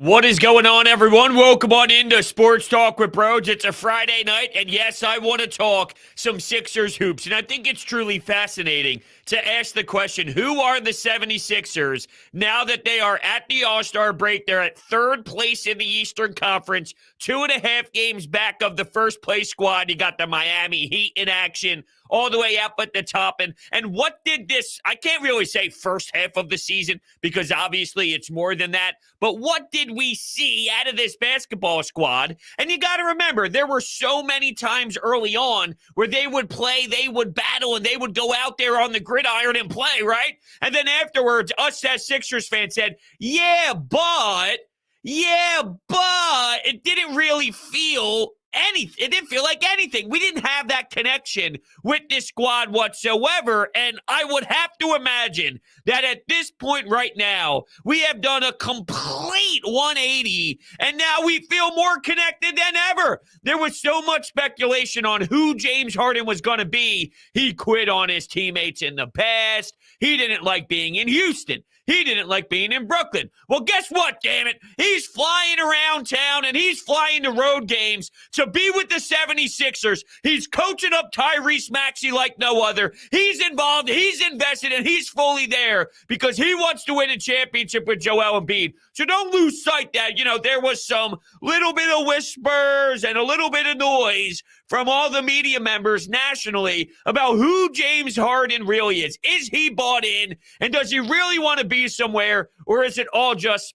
What is going on, everyone? Welcome on into Sports Talk with Bros. It's a Friday night, and yes, I want to talk some Sixers hoops. And I think it's truly fascinating to ask the question, who are the 76ers now that they are at the All-Star break? They're at third place in the Eastern Conference, 2.5 games back of the first place squad. You got the Miami Heat in action all the way up at the top. And what did this, I can't really say first half of the season because obviously it's more than that, but what did we see out of this basketball squad? And you got to remember, there were so many times early on where they would play, they would battle, and they would go out there on the gridiron and play, right? And then afterwards, us as Sixers fans said, yeah, but it didn't really feel anything. It didn't feel like anything. We didn't have that connection with this squad whatsoever. And I would have to imagine that at this point right now, we have done a complete 180 and now we feel more connected than ever. There was so much speculation on who James Harden was going to be. He quit on his teammates in the past. He didn't like being in Houston. He didn't like being in Brooklyn. Well, guess what, damn it? He's flying around town and he's flying to road games to be with the 76ers. He's coaching up Tyrese Maxey like no other. He's involved, he's invested, and he's fully there because he wants to win a championship with Joel Embiid. So don't lose sight that, there was some little bit of whispers and a little bit of noise from all the media members nationally about who James Harden really is. Is he bought in? And does he really want to be somewhere? Or is it all just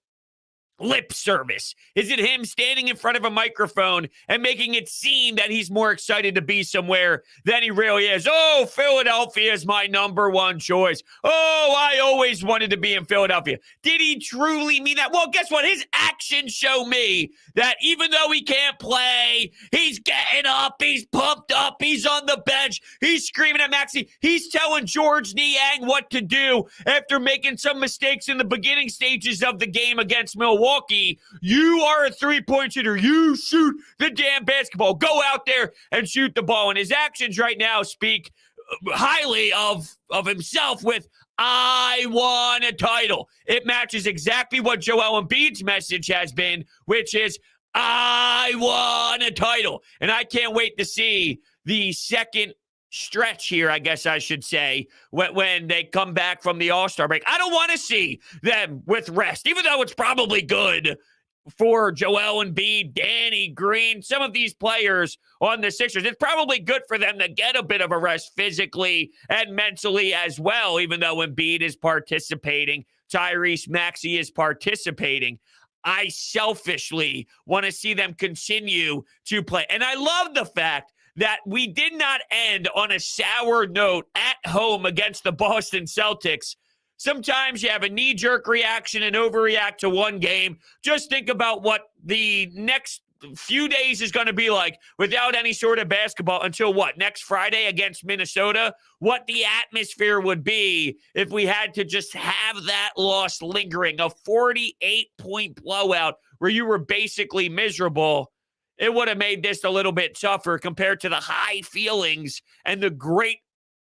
lip service? Is it him standing in front of a microphone and making it seem that he's more excited to be somewhere than he really is? Oh, Philadelphia is my number one choice. Oh, I always wanted to be in Philadelphia. Did he truly mean that? Well, guess what? His actions show me that even though he can't play, he's getting up, he's pumped up, he's on the bench, he's screaming at Maxey, he's telling George Niang what to do after making some mistakes in the beginning stages of the game against Milwaukee. You are a three-point shooter. You shoot the damn basketball. Go out there and shoot the ball. And his actions right now speak highly of himself with, I won a title. It matches exactly what Joel Embiid's message has been, which is, I won a title. And I can't wait to see the second stretch here, I guess I should say, when they come back from the All-Star break. I don't want to see them with rest, even though it's probably good for Joel Embiid, Danny Green, some of these players on the Sixers. It's probably good for them to get a bit of a rest physically and mentally as well, even though Embiid is participating, Tyrese Maxey is participating. I selfishly want to see them continue to play. And I love the fact that we did not end on a sour note at home against the Boston Celtics. Sometimes you have a knee-jerk reaction and overreact to one game. Just think about what the next few days is going to be like without any sort of basketball until what? Next Friday against Minnesota? What the atmosphere would be if we had to just have that loss lingering, a 48-point blowout where you were basically miserable. It would have made this a little bit tougher compared to the high feelings and the great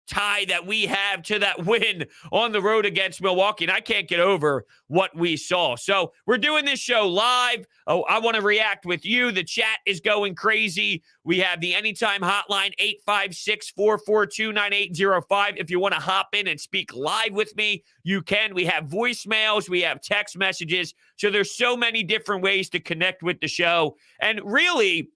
tie that we have to that win on the road against Milwaukee. And I can't get over what we saw. So we're doing this show live. Oh, I want to react with you. The chat is going crazy. We have the Anytime hotline, 856-442-9805. If you want to hop in and speak live with me, you can. We have voicemails. We have text messages. So there's so many different ways to connect with the show. And really,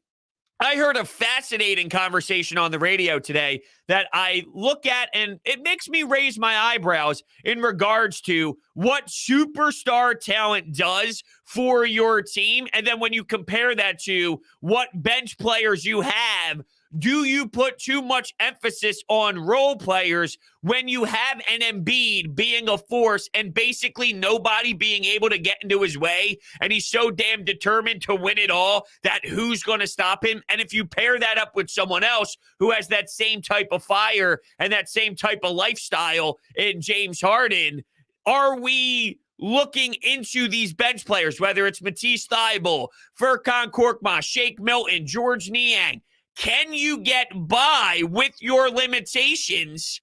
I heard a fascinating conversation on the radio today that I look at, and it makes me raise my eyebrows in regards to what superstar talent does for your team. And then when you compare that to what bench players you have, do you put too much emphasis on role players when you have an Embiid being a force and basically nobody being able to get into his way, and he's so damn determined to win it all that who's going to stop him? And if you pair that up with someone else who has that same type of fire and that same type of lifestyle in James Harden, are we looking into these bench players, whether it's Matisse Thybulle, Furkan Korkmaz, Shake Milton, George Niang? Can you get by with your limitations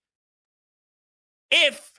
if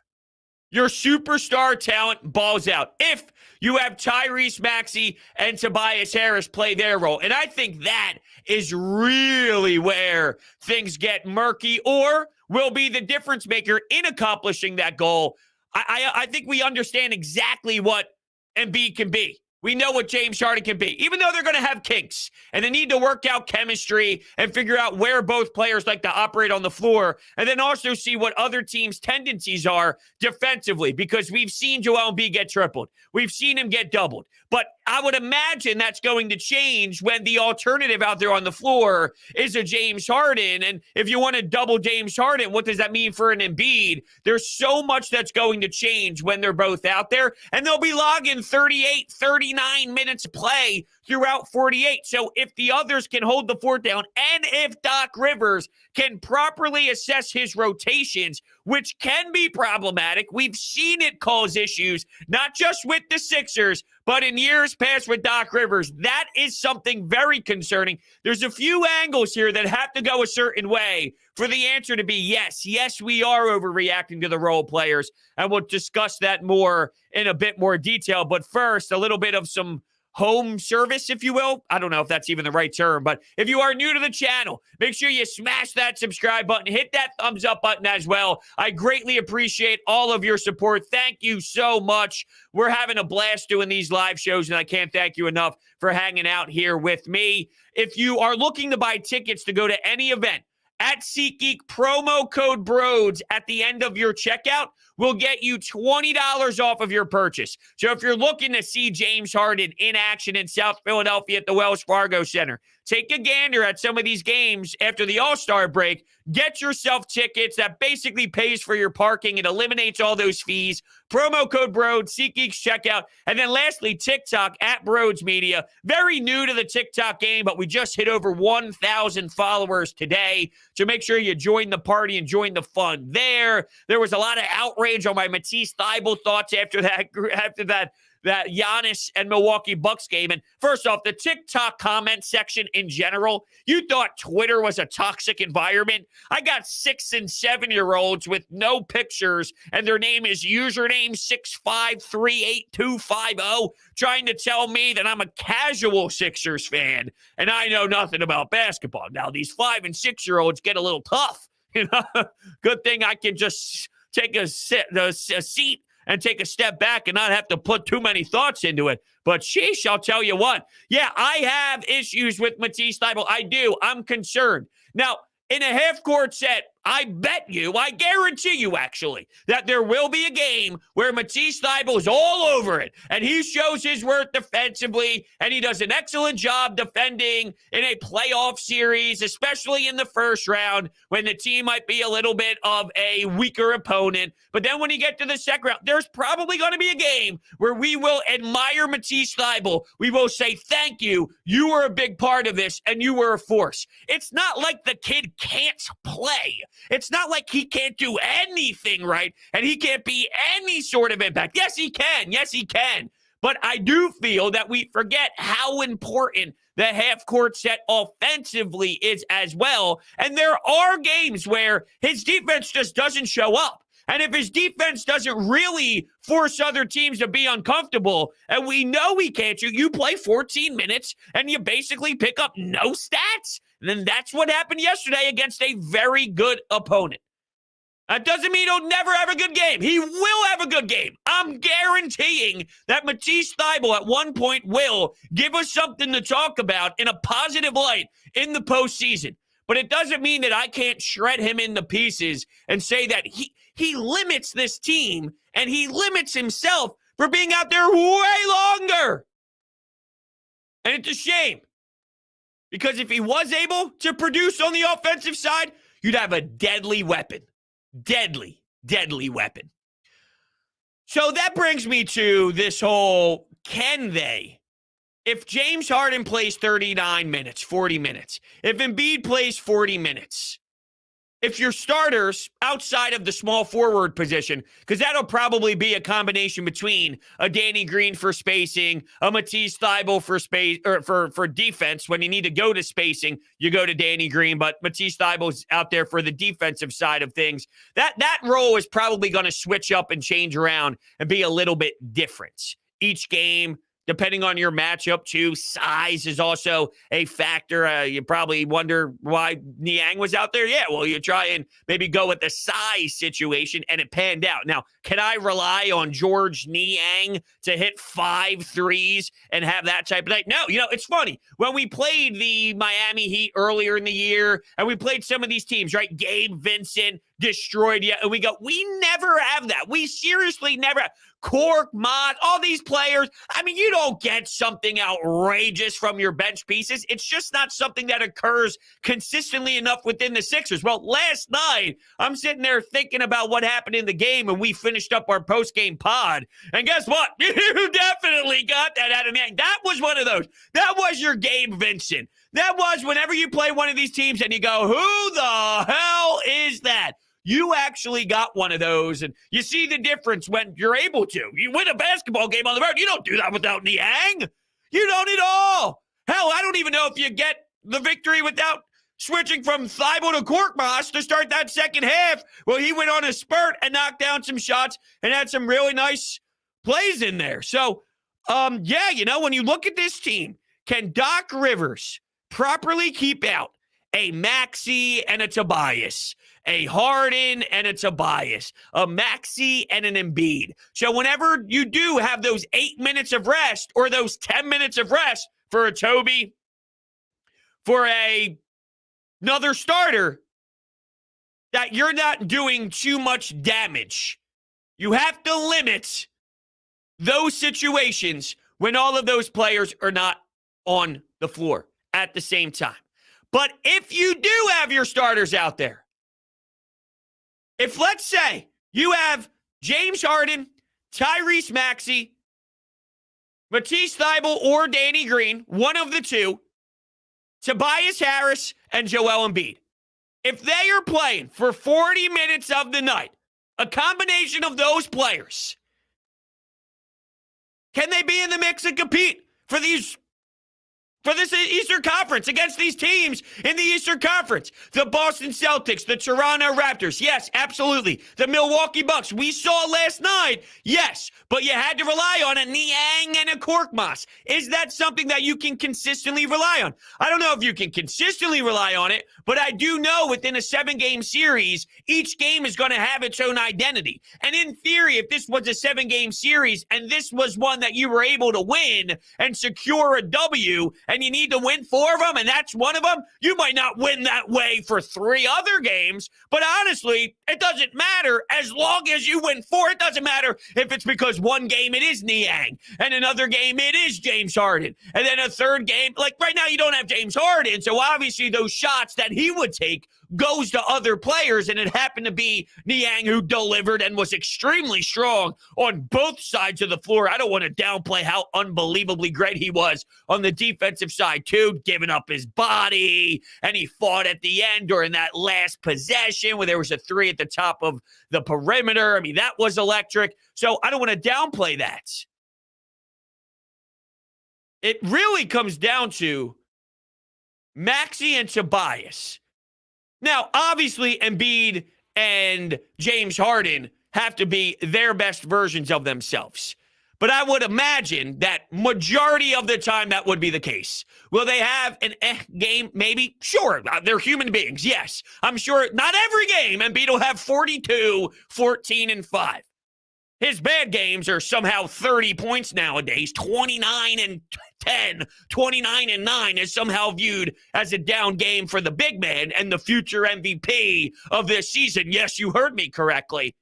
your superstar talent balls out? If You have Tyrese Maxey and Tobias Harris play their role. And I think that is really where things get murky or will be the difference maker in accomplishing that goal. I think we understand exactly what Embiid can be. We know what James Harden can be, even though they're going to have kinks and they need to work out chemistry and figure out where both players like to operate on the floor, and then also see what other teams' tendencies are defensively, because we've seen Joel Embiid get tripled. We've seen him get doubled. But I would imagine that's going to change when the alternative out there on the floor is a James Harden. And if you want to double James Harden, what does that mean for an Embiid? There's so much that's going to change when they're both out there, and they'll be logging 38, 39 minutes of play throughout 48. So if the others can hold the fort down, and if Doc Rivers can properly assess his rotations, which can be problematic, we've seen it cause issues, not just with the Sixers, but in years past with Doc Rivers. That is something very concerning. There's a few angles here that have to go a certain way for the answer to be yes. Yes, we are overreacting to the role players, and we'll discuss that more in a bit more detail. But first, a little bit of some home service, if you will. I don't know if that's even the right term, but if you are new to the channel, make sure you smash that subscribe button, hit that thumbs up button as well. I greatly appreciate all of your support. Thank you so much. We're having a blast doing these live shows, and I can't thank you enough for hanging out here with me. If you are looking to buy tickets to go to any event, at SeatGeek, promo code BROADS at the end of your checkout will get you $20 off of your purchase. So if you're looking to see James Harden in action in South Philadelphia at the Wells Fargo Center, take a gander at some of these games after the All-Star break. Get yourself tickets. That basically pays for your parking. It eliminates all those fees. Promo code BROADS, SeatGeek's checkout. And then lastly, TikTok at Broads Media. Very new to the TikTok game, but we just hit over 1,000 followers today. So make sure you join the party and join the fun there. There was a lot of outrage on my Matisse Thybulle thoughts after that Giannis and Milwaukee Bucks game. And first off, the TikTok comment section in general, you thought Twitter was a toxic environment. I got 6 and 7-year-olds with no pictures, and their name is username 6538250, trying to tell me that I'm a casual Sixers fan and I know nothing about basketball. Now, these 5 and 6-year-olds get a little tough. Good thing I can just take a seat and take a step back and not have to put too many thoughts into it. But sheesh, I'll tell you what. Yeah, I have issues with Matisse Thybulle. I do. I'm concerned. Now, in a half-court set, I guarantee you, actually, that there will be a game where Matisse Thybulle is all over it, and he shows his worth defensively, and he does an excellent job defending in a playoff series, especially in the first round, when the team might be a little bit of a weaker opponent. But then when you get to the second round, there's probably going to be a game where we will admire Matisse Thybulle. We will say, thank you. You were a big part of this, and you were a force. It's not like the kid can't play. It's not like he can't do anything right and he can't be any sort of impact. Yes, he can. Yes, he can. But I do feel that we forget how important the half-court set offensively is as well. And there are games where his defense just doesn't show up. And if his defense doesn't really force other teams to be uncomfortable, and we know he can't you play 14 minutes and you basically pick up no stats, then that's what happened yesterday against a very good opponent. That doesn't mean he'll never have a good game. He will have a good game. I'm guaranteeing that Matisse Thybulle at one point will give us something to talk about in a positive light in the postseason. But it doesn't mean that I can't shred him into pieces and say that he limits this team and he limits himself for being out there way longer. And it's a shame. Because if he was able to produce on the offensive side, you'd have a deadly weapon. Deadly, deadly weapon. So that brings me to this whole, can they? If James Harden plays 39 minutes, 40 minutes, if Embiid plays 40 minutes, if your starters outside of the small forward position, because that'll probably be a combination between a Danny Green for spacing, a Matisse Thybulle for space or for defense. When you need to go to spacing, you go to Danny Green, but Matisse Thybulle's out there for the defensive side of things. That role is probably going to switch up and change around and be a little bit different. each game, depending on your matchup, too. Size is also a factor. You probably wonder why Niang was out there. Yeah, well, you try and maybe go with the size situation, and it panned out. Now, can I rely on George Niang to hit 5 threes and have that type of night? No, it's funny. When we played the Miami Heat earlier in the year, and we played some of these teams, right? Gabe Vincent destroyed you, and we never have that. We seriously never have. Cork, Mott, all these players. I mean, you don't get something outrageous from your bench pieces. It's just not something that occurs consistently enough within the Sixers. Well, last night, I'm sitting there thinking about what happened in the game, and we finished up our post-game pod. And guess what? You definitely got that out of me. That was one of those. That was your Gabe Vincent. That was whenever you play one of these teams and you go, who the hell is that? You actually got one of those, and you see the difference when you're able to. You win a basketball game on the road. You don't do that without Niang. You don't at all. Hell, I don't even know if you get the victory without switching from Thybulle to Korkmaz to start that second half. Well, he went on a spurt and knocked down some shots and had some really nice plays in there. So, when you look at this team, can Doc Rivers properly keep out a Maxey and a Tobias, a Harden and a Tobias, a Maxey and an Embiid? So whenever you do have those 8 minutes of rest or those 10 minutes of rest for a Toby, for another starter, that you're not doing too much damage. You have to limit those situations when all of those players are not on the floor at the same time. But if you do have your starters out there, if let's say you have James Harden, Tyrese Maxey, Matisse Thybulle, or Danny Green, one of the two, Tobias Harris, and Joel Embiid, if they are playing for 40 minutes of the night, a combination of those players, can they be in the mix and compete for this Eastern Conference against these teams in the Eastern Conference? The Boston Celtics, the Toronto Raptors, yes, absolutely. The Milwaukee Bucks, we saw last night, yes, but you had to rely on a Niang and a Korkmaz. Is that something that you can consistently rely on? I don't know if you can consistently rely on it, but I do know within a 7-game series, each game is going to have its own identity. And in theory, if this was a 7-game series and this was one that you were able to win and secure a W, and you need to win 4 of them, and that's one of them, you might not win that way for 3 other games. But honestly, it doesn't matter. As long as you win 4, it doesn't matter if it's because one game it is Niang, and another game it is James Harden, and then a third game, like right now you don't have James Harden, so obviously those shots that he would take goes to other players, and it happened to be Niang who delivered and was extremely strong on both sides of the floor. I don't want to downplay how unbelievably great he was on the defensive side too, giving up his body, and he fought at the end during that last possession where there was a 3 at the top of the perimeter. I mean, that was electric. So I don't want to downplay that. It really comes down to Maxey and Tobias. Now, obviously, Embiid and James Harden have to be their best versions of themselves. But I would imagine that majority of the time that would be the case. Will they have an game? Maybe. Sure. They're human beings. Yes. I'm sure not every game Embiid will have 42, 14, and 5. His bad games are somehow 30 points nowadays. 29 and 10, 29 and 9 is somehow viewed as a down game for the big man and the future MVP of this season. Yes, you heard me correctly.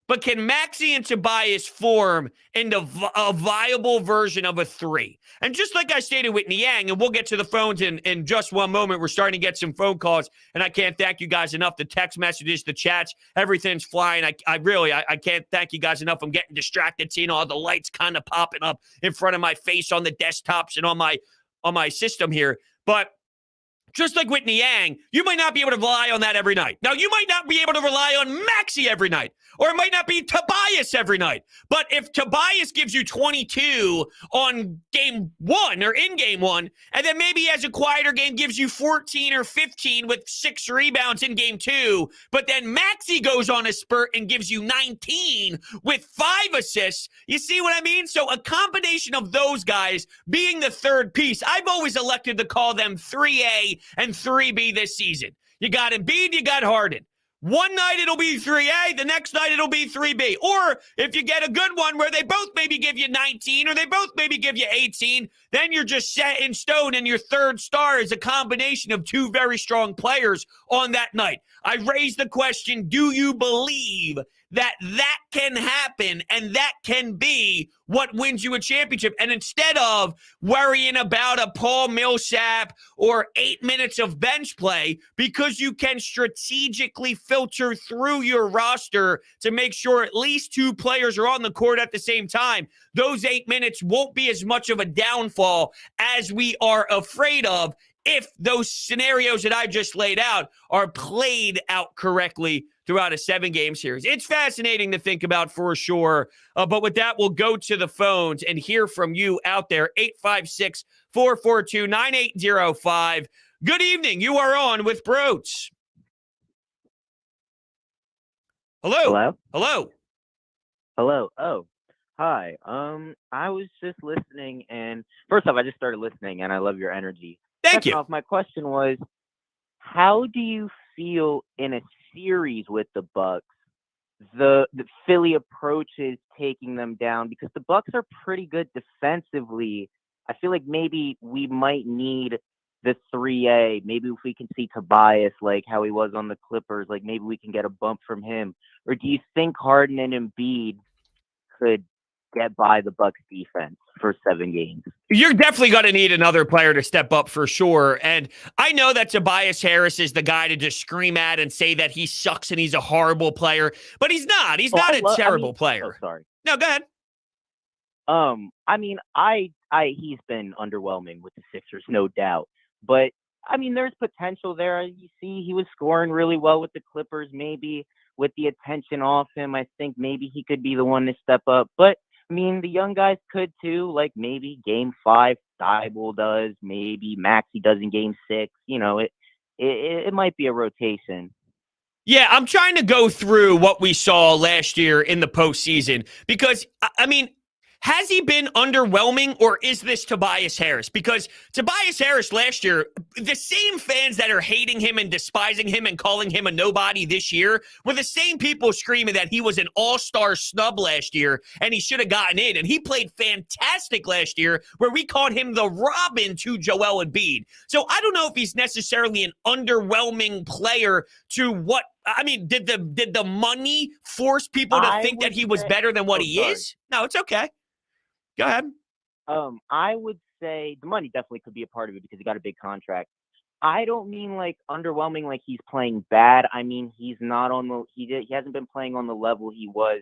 But can Maxey and Tobias form into a viable version of a 3? And just like I stated with Niang, and we'll get to the phones in just one moment. We're starting to get some phone calls, and I can't thank you guys enough. The text messages, the chats, everything's flying. I can't thank you guys enough. I'm getting distracted seeing all the lights kind of popping up in front of my face on the desktops and on my system here. But Just like Whitney Yang, you might not be able to rely on that every night. Now, you might not be able to rely on Maxey every night, or it might not be Tobias every night. But if Tobias gives you 22 on game one or in game one, and then maybe as a quieter game gives you 14 or 15 with 6 rebounds in game two, but then Maxey goes on a spurt and gives you 19 with 5 assists, you see what I mean? So a combination of those guys being the third piece, I've always elected to call them 3A and 3B this season. You got Embiid, you got Harden. One night it'll be 3A, the next night it'll be 3B. Or if you get a good one where they both maybe give you 19 or they both maybe give you 18, then you're just set in stone and your third star is a combination of 2 very strong players on that night. I raised the question, do you believe that that can happen and that can be what wins you a championship? And instead of worrying about a Paul Millsap or 8 minutes of bench play, because you can strategically filter through your roster to make sure at least 2 players are on the court at the same time, those 8 minutes won't be as much of a downfall as we are afraid of if those scenarios that I just laid out are played out correctly throughout a 7-game series. It's fascinating to think about for sure. But with that, we'll go to the phones and hear from you out there. 856-442-9805. Good evening. You are on with Broach. Hello. Hello? Hello. Hello. Oh, hi. I was just listening, and first off, I just started listening, and I love your energy. Thank Second you. off, my question was, how do you feel in a series with the Bucks? The Philly approach is taking them down because the Bucks are pretty good defensively. I feel like maybe we might need the 3A. Maybe if we can see Tobias like how he was on the Clippers, like maybe we can get a bump from him. Or do you think Harden and Embiid could get by the Bucks defense for 7 games? You're definitely going to need another player to step up for sure. And I know that Tobias Harris is the guy to just scream at and say that he sucks and he's a horrible player, but he's not. He's not a terrible player. Oh, sorry. No, go ahead. I mean, he's been underwhelming with the Sixers, no doubt. But I mean, there's potential there. You see, he was scoring really well with the Clippers. Maybe with the attention off him, I think maybe he could be the one to step up. But I mean, the young guys could too. Like maybe Game 5, Thybulle does. Maybe Maxey does in Game 6. You know, it might be a rotation. Yeah, I'm trying to go through what we saw last year in the postseason because, I mean, has he been underwhelming or is this Tobias Harris? Because Tobias Harris last year, the same fans that are hating him and despising him and calling him a nobody this year were the same people screaming that he was an all-star snub last year and he should have gotten in. And he played fantastic last year where we called him the Robin to Joel Embiid. So I don't know if he's necessarily an underwhelming player to what, I mean, did the money force people to think that he was better than what he is? No, it's okay. Go ahead. I would say the money definitely could be a part of it because he got a big contract. I don't mean like underwhelming, like he's playing bad. I mean, he's not on the he hasn't been playing on the level he was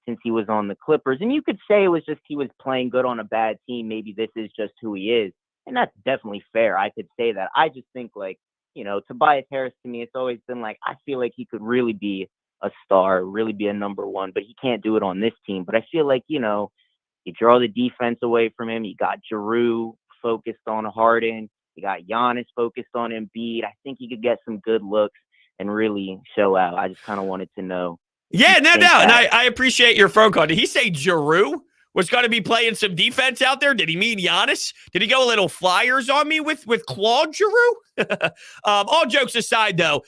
since he was on the Clippers. And you could say it was just he was playing good on a bad team. Maybe this is just who he is. And that's definitely fair. I could say that. I just think like, you know, Tobias Harris to me, it's always been like, I feel like he could really be a star, really be a number one, but he can't do it on this team. But I feel like, you know, you draw the defense away from him. You got Giroux focused on Harden. You got Giannis focused on Embiid. I think he could get some good looks and really show out. I just kind of wanted to know. Yeah, no doubt. And I appreciate your phone call. Did he say Giroux was going to be playing some defense out there? Did he mean Giannis? Did he go a little flyers on me with Claude Giroux? All jokes aside, though,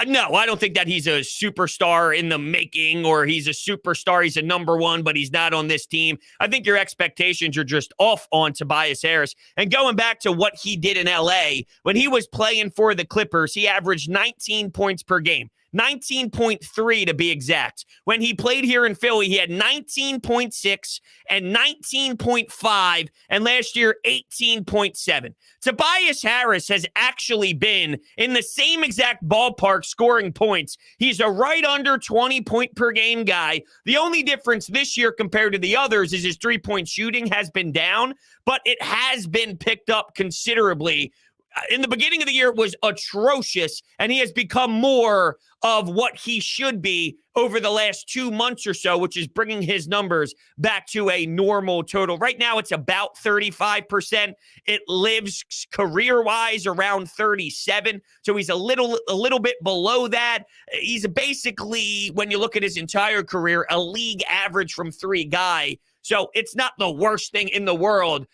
no, I don't think that he's a superstar in the making or he's a superstar. He's a number one, but he's not on this team. I think your expectations are just off on Tobias Harris. And going back to what he did in L.A., when he was playing for the Clippers, he averaged 19 points per game. 19.3 to be exact. When he played here in Philly, he had 19.6 and 19.5, and last year, 18.7. Tobias Harris has actually been in the same exact ballpark scoring points. He's a right under 20 point per game guy. The only difference this year compared to the others is his 3-point shooting has been down, but it has been picked up considerably in the beginning of the year was atrocious, and he has become more of what he should be over the last 2 months or so, which is bringing his numbers back to a normal total. Right now, it's about 35%. It lives career-wise around 37, so he's a little bit below that. He's basically, when you look at his entire career, a league average from three guy, so it's not the worst thing in the world.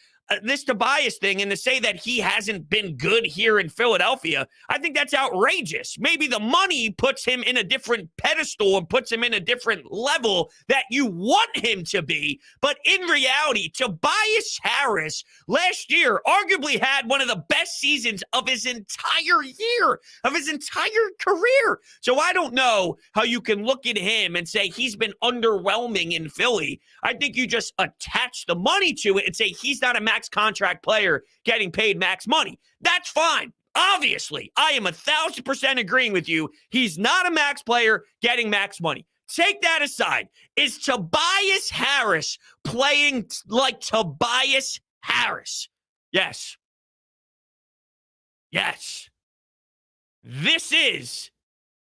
This Tobias thing, and to say that he hasn't been good here in Philadelphia, I think that's outrageous. Maybe the money puts him in a different pedestal and puts him in a different level that you want him to be. But in reality, Tobias Harris last year arguably had one of the best seasons of his entire year, of his entire career. So I don't know how you can look at him and say he's been underwhelming in Philly. I think you just attach the money to it and say he's not a max contract player getting paid max money. That's fine. Obviously, I am 1,000% agreeing with you. He's not a max player getting max money. Take that aside. Is Tobias Harris playing like Tobias Harris? Yes. Yes. This is,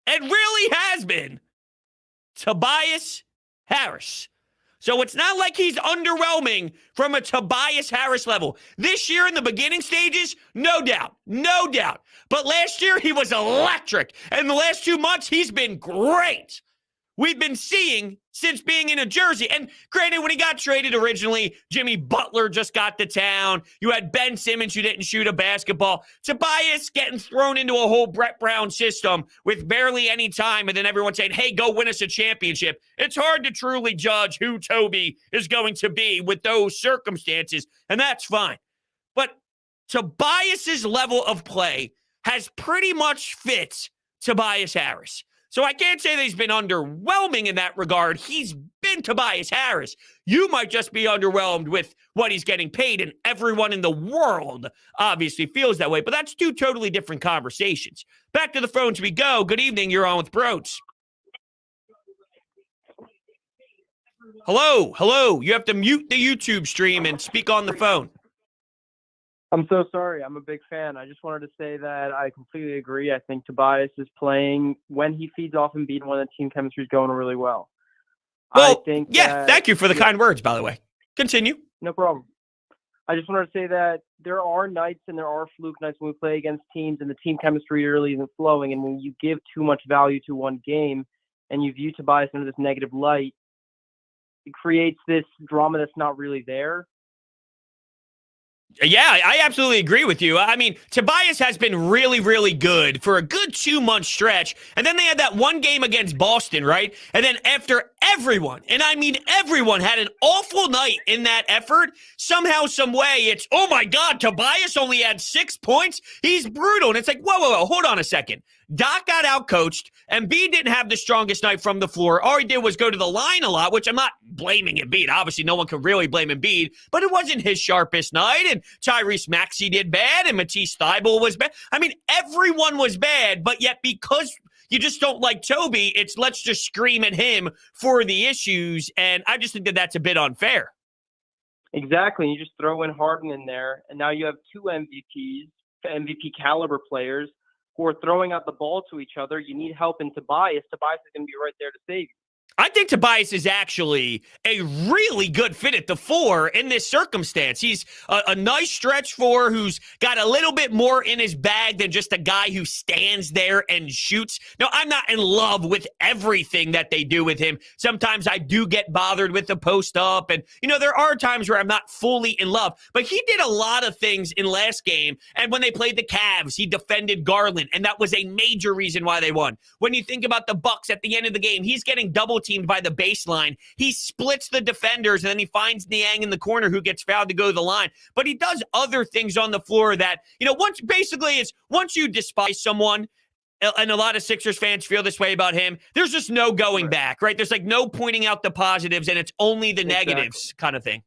and really has been, Tobias Harris. So it's not like he's underwhelming from a Tobias Harris level. This year in the beginning stages, no doubt. But last year, he was electric. And the last 2 months, he's been great. We've been seeing since being in New Jersey. And granted, when he got traded originally, Jimmy Butler just got to town. You had Ben Simmons who didn't shoot a basketball. Tobias getting thrown into a whole Brett Brown system with barely any time. And then everyone saying, hey, go win us a championship. It's hard to truly judge who Toby is going to be with those circumstances. And that's fine. But Tobias's level of play has pretty much fit Tobias Harris. So I can't say that he's been underwhelming in that regard. He's been Tobias Harris. You might just be underwhelmed with what he's getting paid, and everyone in the world obviously feels that way. But that's two totally different conversations. Back to the phones we go. Good evening. You're on with Broads. Hello. You have to mute the YouTube stream and speak on the phone. I'm so sorry. I'm a big fan. I just wanted to say that I completely agree. I think Tobias is playing when he feeds off Embiid when the team chemistry is going really well. Well, thank you for the kind words, by the way. Continue. No problem. I just wanted to say that there are nights and there are fluke nights when we play against teams and the team chemistry really isn't flowing. And when you give too much value to one game and you view Tobias under this negative light, it creates this drama that's not really there. Yeah, I absolutely agree with you. I mean, Tobias has been really, really good for a good 2 month stretch. And then they had that one game against Boston, right? And then after everyone, and I mean everyone, had an awful night in that effort, somehow, some way, it's, oh my God, Tobias only had 6 points? He's brutal. And it's like, whoa, hold on a second. Doc got outcoached. Embiid didn't have the strongest night from the floor. All he did was go to the line a lot, which I'm not blaming Embiid. Obviously, no one can really blame Embiid, but it wasn't his sharpest night. And Tyrese Maxey did bad, and Matisse Thybulle was bad. I mean, everyone was bad, but yet because you just don't like Toby, it's let's just scream at him for the issues. And I just think that that's a bit unfair. Exactly. You just throw in Harden in there, and now you have two MVPs, MVP caliber players, who are throwing out the ball to each other. You need help in Tobias. Tobias is going to be right there to save you. I think Tobias is actually a really good fit at the four in this circumstance. He's a nice stretch four who's got a little bit more in his bag than just a guy who stands there and shoots. Now, I'm not in love with everything that they do with him. Sometimes I do get bothered with the post up. And, there are times where I'm not fully in love. But he did a lot of things in last game. And when they played the Cavs, he defended Garland. And that was a major reason why they won. When you think about the Bucks at the end of the game, he's getting double teamed by the baseline. He splits the defenders, and then he finds Niang in the corner who gets fouled to go to the line. But he does other things on the floor that, once you despise someone, and a lot of Sixers fans feel this way about him, there's just no going back, right? There's like no pointing out the positives, and it's only the negatives kind of thing.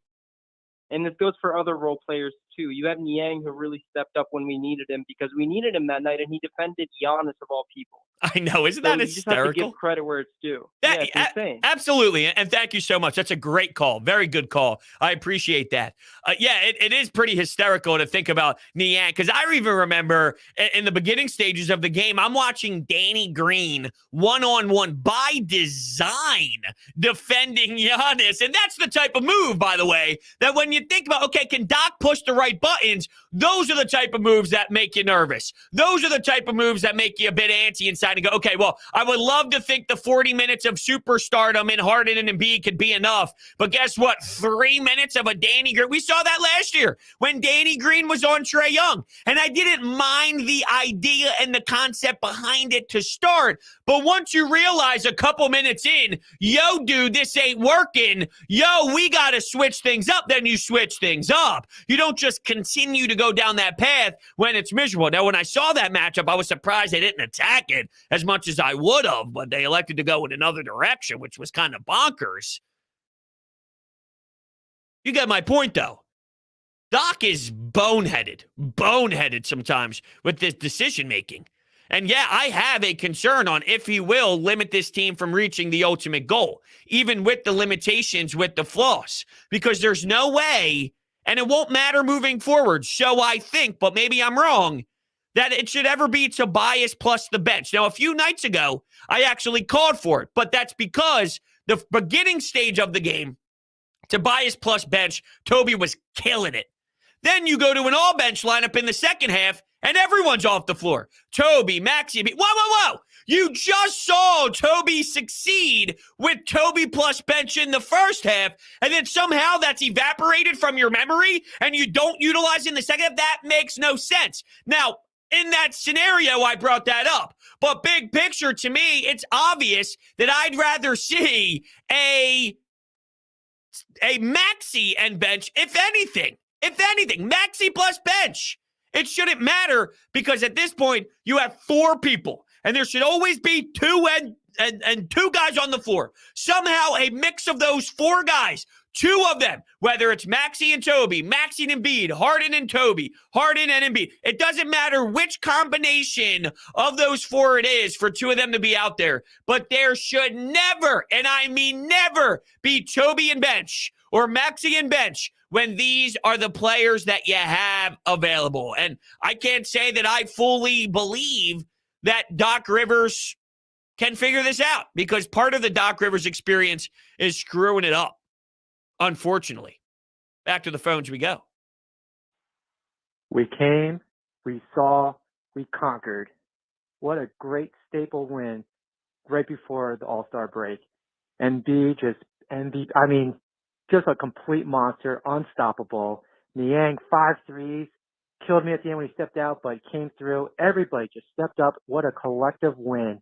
And this goes for other role players too. You have Niang, who really stepped up when we needed him, because we needed him that night, and he defended Giannis of all people. I know. Isn't So that you just have to give hysterical? credit where it's due. That, Yeah, it's insane. Absolutely. And thank you so much. That's a great call. Very good call. I appreciate that. It is pretty hysterical to think about Niang, because I even remember in the beginning stages of the game, I'm watching Danny Green one-on-one by design defending Giannis. And that's the type of move, by the way, that when you think about, okay, can Doc push the right buttons? Those are the type of moves that make you nervous. Those are the type of moves that make you a bit antsy inside and go, okay, well, I would love to think the 40 minutes of superstardom in Harden and Embiid could be enough. But guess what? 3 minutes of a Danny Green. We saw that last year when Danny Green was on Trae Young. And I didn't mind the idea and the concept behind it to start. But once you realize a couple minutes in, yo, dude, this ain't working. Yo, we got to switch things up. Then you switch things up. You don't just continue to go down that path when it's miserable. Now, when I saw that matchup, I was surprised they didn't attack it as much as I would have, but they elected to go in another direction, which was kind of bonkers. You get my point, though. Doc is boneheaded sometimes with this decision-making. And yeah, I have a concern on if he will limit this team from reaching the ultimate goal, even with the limitations, with the flaws, because there's no way, and it won't matter moving forward, so I think, but maybe I'm wrong, that it should ever be Tobias plus the bench. Now, a few nights ago, I actually called for it, but that's because the beginning stage of the game, Tobias plus bench, Toby was killing it. Then you go to an all-bench lineup in the second half, and everyone's off the floor. Toby, Maxey, whoa. You just saw Toby succeed with Toby plus bench in the first half, and then somehow that's evaporated from your memory, and you don't utilize it in the second half? That makes no sense. Now, in that scenario, I brought that up. But big picture, to me, it's obvious that I'd rather see a Maxey and bench, if anything, Maxey plus bench. It shouldn't matter, because at this point, you have 4 people, and there should always be 2 and 2 guys on the floor. Somehow a mix of those 4 guys, 2 of them, whether it's Maxey and Toby, Maxey and Embiid, Harden and Toby, Harden and Embiid. It doesn't matter which combination of those 4 it is for 2 of them to be out there. But there should never, and I mean never, be Toby and bench or Maxey and bench when these are the players that you have available. And I can't say that I fully believe that Doc Rivers can figure this out, because part of the Doc Rivers experience is screwing it up, unfortunately. Back to the phones we go. We came, we saw, we conquered. What a great staple win right before the All-Star break. Just a complete monster, unstoppable. Niang, 5 threes, killed me at the end when he stepped out, but came through. Everybody just stepped up. What a collective win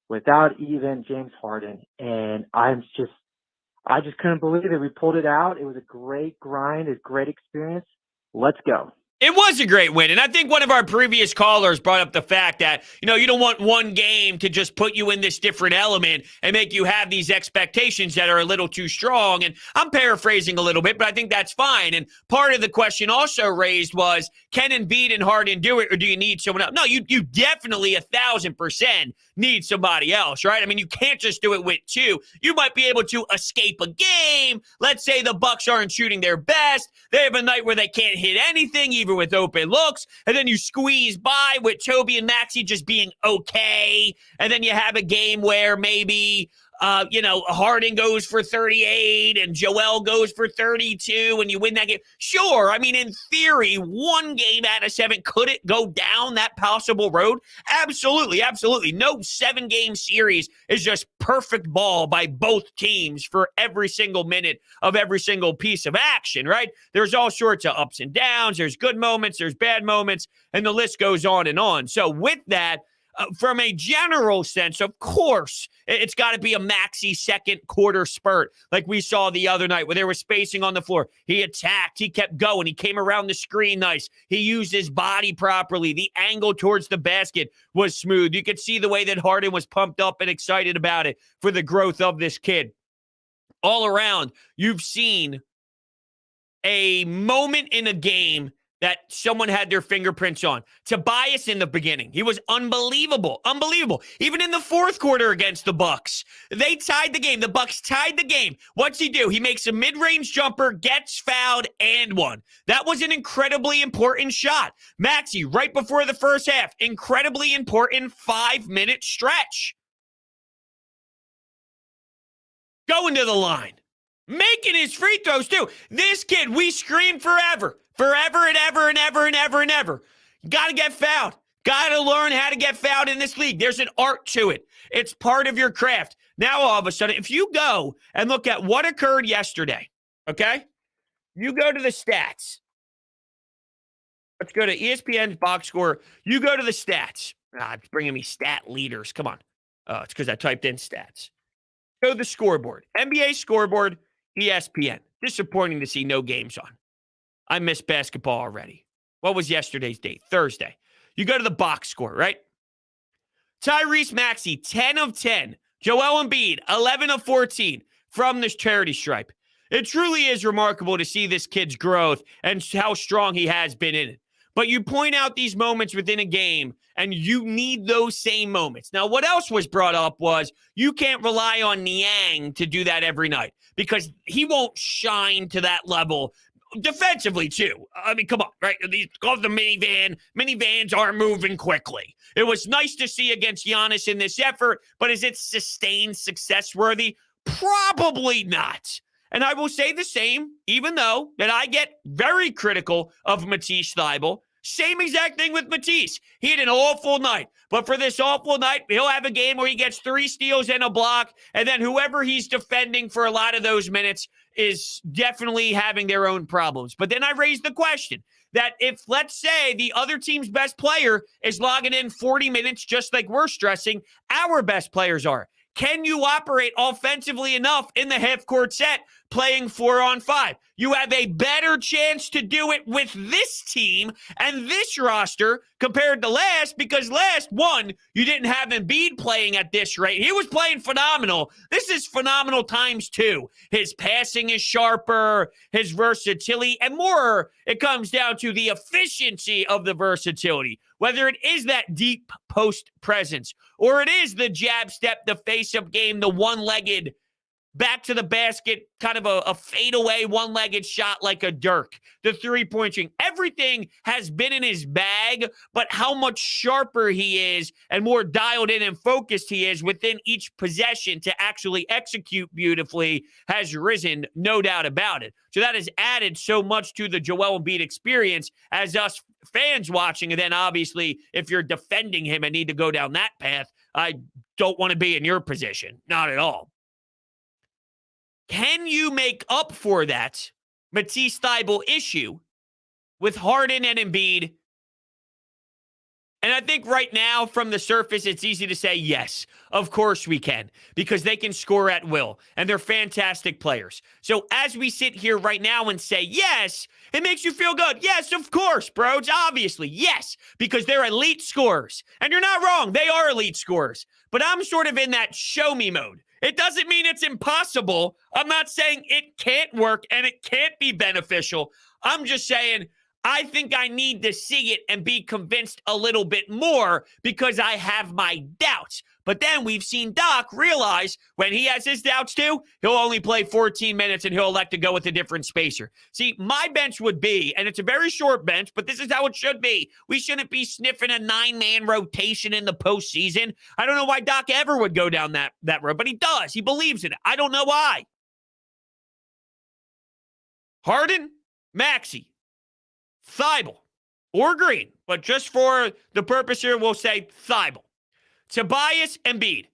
without even James Harden. And I just couldn't believe it. We pulled it out. It was a great grind, a great experience. Let's go. It was a great win. And I think one of our previous callers brought up the fact that, you don't want one game to just put you in this different element and make you have these expectations that are a little too strong. And I'm paraphrasing a little bit, but I think that's fine. And part of the question also raised was, can Embiid and Harden do it, or do you need someone else? No, you definitely 1,000% need somebody else, right? I mean, you can't just do it with 2. You might be able to escape a game. Let's say the Bucks aren't shooting their best. They have a night where they can't hit anything, even with open looks, and then you squeeze by with Toby and Maxey just being okay, and then you have a game where maybe Harden goes for 38 and Joel goes for 32 and you win that game. Sure, I mean, in theory, 1 game out of 7, could it go down that possible road? Absolutely. No 7-game series is just perfect ball by both teams for every single minute of every single piece of action, right? There's all sorts of ups and downs. There's good moments, there's bad moments, and the list goes on and on. So with that, from a general sense, of course, it's got to be a Maxey second quarter spurt like we saw the other night where there was spacing on the floor. He attacked. He kept going. He came around the screen nice. He used his body properly. The angle towards the basket was smooth. You could see the way that Harden was pumped up and excited about it for the growth of this kid. All around, you've seen a moment in a game that someone had their fingerprints on. Tobias in the beginning, he was unbelievable. Even in the fourth quarter against the Bucks, they tied the game. The Bucks tied the game. What's he do? He makes a mid-range jumper, gets fouled, and won. That was an incredibly important shot. Maxey, right before the first half, incredibly important 5-minute stretch. Going to the line. Making his free throws, too. This kid, we scream forever. Forever and ever and ever and ever and ever. Got to get fouled. Got to learn how to get fouled in this league. There's an art to it. It's part of your craft. Now, all of a sudden, if you go and look at what occurred yesterday, okay? You go to the stats. Let's go to ESPN's box score. You go to the stats. It's bringing me stat leaders. Come on. It's because I typed in stats. Go to the scoreboard. NBA scoreboard, ESPN. Disappointing to see no games on. I missed basketball already. What was yesterday's date? Thursday. You go to the box score, right? Tyrese Maxey, 10 of 10. Joel Embiid, 11 of 14 from this charity stripe. It truly is remarkable to see this kid's growth and how strong he has been in it. But you point out these moments within a game, and you need those same moments. Now, what else was brought up was you can't rely on Niang to do that every night because he won't shine to that level. Defensively, too. I mean, come on, right? These called the minivan. Minivans are moving quickly. It was nice to see against Giannis in this effort, but is it sustained success worthy? Probably not. And I will say the same, even though that I get very critical of Matisse Thybulle. Same exact thing with Matisse. He had an awful night. But for this awful night, he'll have a game where he gets 3 steals and a block, and then whoever he's defending for a lot of those minutes is definitely having their own problems. But then I raised the question that if, let's say, the other team's best player is logging in 40 minutes just like we're stressing, our best players are. Can you operate offensively enough in the half-court set playing 4-on-5? You have a better chance to do it with this team and this roster compared to last because last, one, you didn't have Embiid playing at this rate. He was playing phenomenal. This is phenomenal times 2. His passing is sharper, his versatility, and more, it comes down to the efficiency of the versatility. Whether it is that deep post presence or it is the jab step, the face-up game, the one-legged back to the basket, kind of a fadeaway one-legged shot like a Dirk, the three-point shooting. Everything has been in his bag, but how much sharper he is and more dialed in and focused he is within each possession to actually execute beautifully has risen, no doubt about it. So that has added so much to the Joel Embiid experience as us fans watching. And then obviously, if you're defending him and need to go down that path, I don't want to be in your position. Not at all. Can you make up for that Matisse Thybulle issue with Harden and Embiid? And I think right now, from the surface, it's easy to say yes. Of course we can, because they can score at will, and they're fantastic players. So as we sit here right now and say yes, it makes you feel good. Yes, of course, bro. It's obviously yes, because they're elite scorers. And you're not wrong. They are elite scorers. But I'm sort of in that show me mode. It doesn't mean it's impossible. I'm not saying it can't work and it can't be beneficial. I'm just saying I think I need to see it and be convinced a little bit more because I have my doubts. But then we've seen Doc realize when he has his doubts too, he'll only play 14 minutes and he'll elect to go with a different spacer. See, my bench would be, and it's a very short bench, but this is how it should be. We shouldn't be sniffing a 9-man rotation in the postseason. I don't know why Doc ever would go down that road, but he does. He believes in it. I don't know why. Harden, Maxey, Thybulle, or Green, but just for the purpose here, we'll say Thybulle. Tobias Embiid.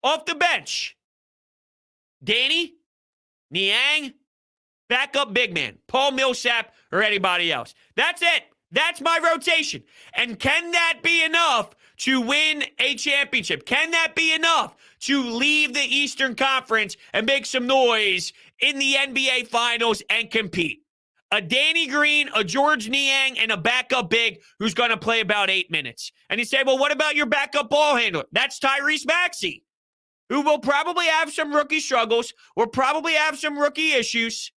Off the bench. Danny, Niang, backup big man, Paul Millsap, or anybody else. That's it. That's my rotation. And can that be enough to win a championship? Can that be enough to leave the Eastern Conference and make some noise in the NBA Finals and compete? A Danny Green, a George Niang, and a backup big who's going to play about 8 minutes. And you say, well, what about your backup ball handler? That's Tyrese Maxey, who will probably have some rookie struggles, will probably have some rookie issues.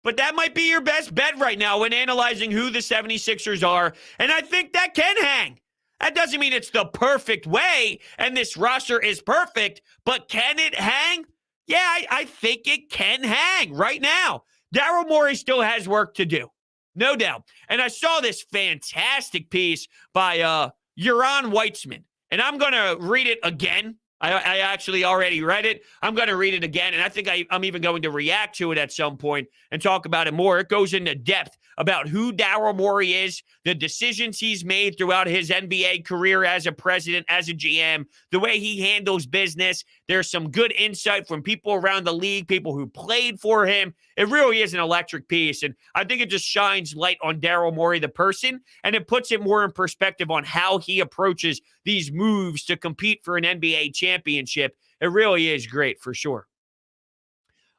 but that might be your best bet right now when analyzing who the 76ers are, and I think that can hang. That doesn't mean it's the perfect way, and this roster is perfect, but can it hang? Yeah, I think it can hang right now. Daryl Morey still has work to do, no doubt. And I saw this fantastic piece by Uran Weitzman, and I'm going to read it again. I actually already read it. I'm going to read it again, and I think I'm even going to react to it at some point and talk about it more. It goes into depth about who Daryl Morey is, the decisions he's made throughout his NBA career as a president, as a GM, the way he handles business. There's some good insight from people around the league, people who played for him. It really is an electric piece, and I think it just shines light on Daryl Morey, the person, and it puts it more in perspective on how he approaches these moves to compete for an NBA championship. It really is great for sure.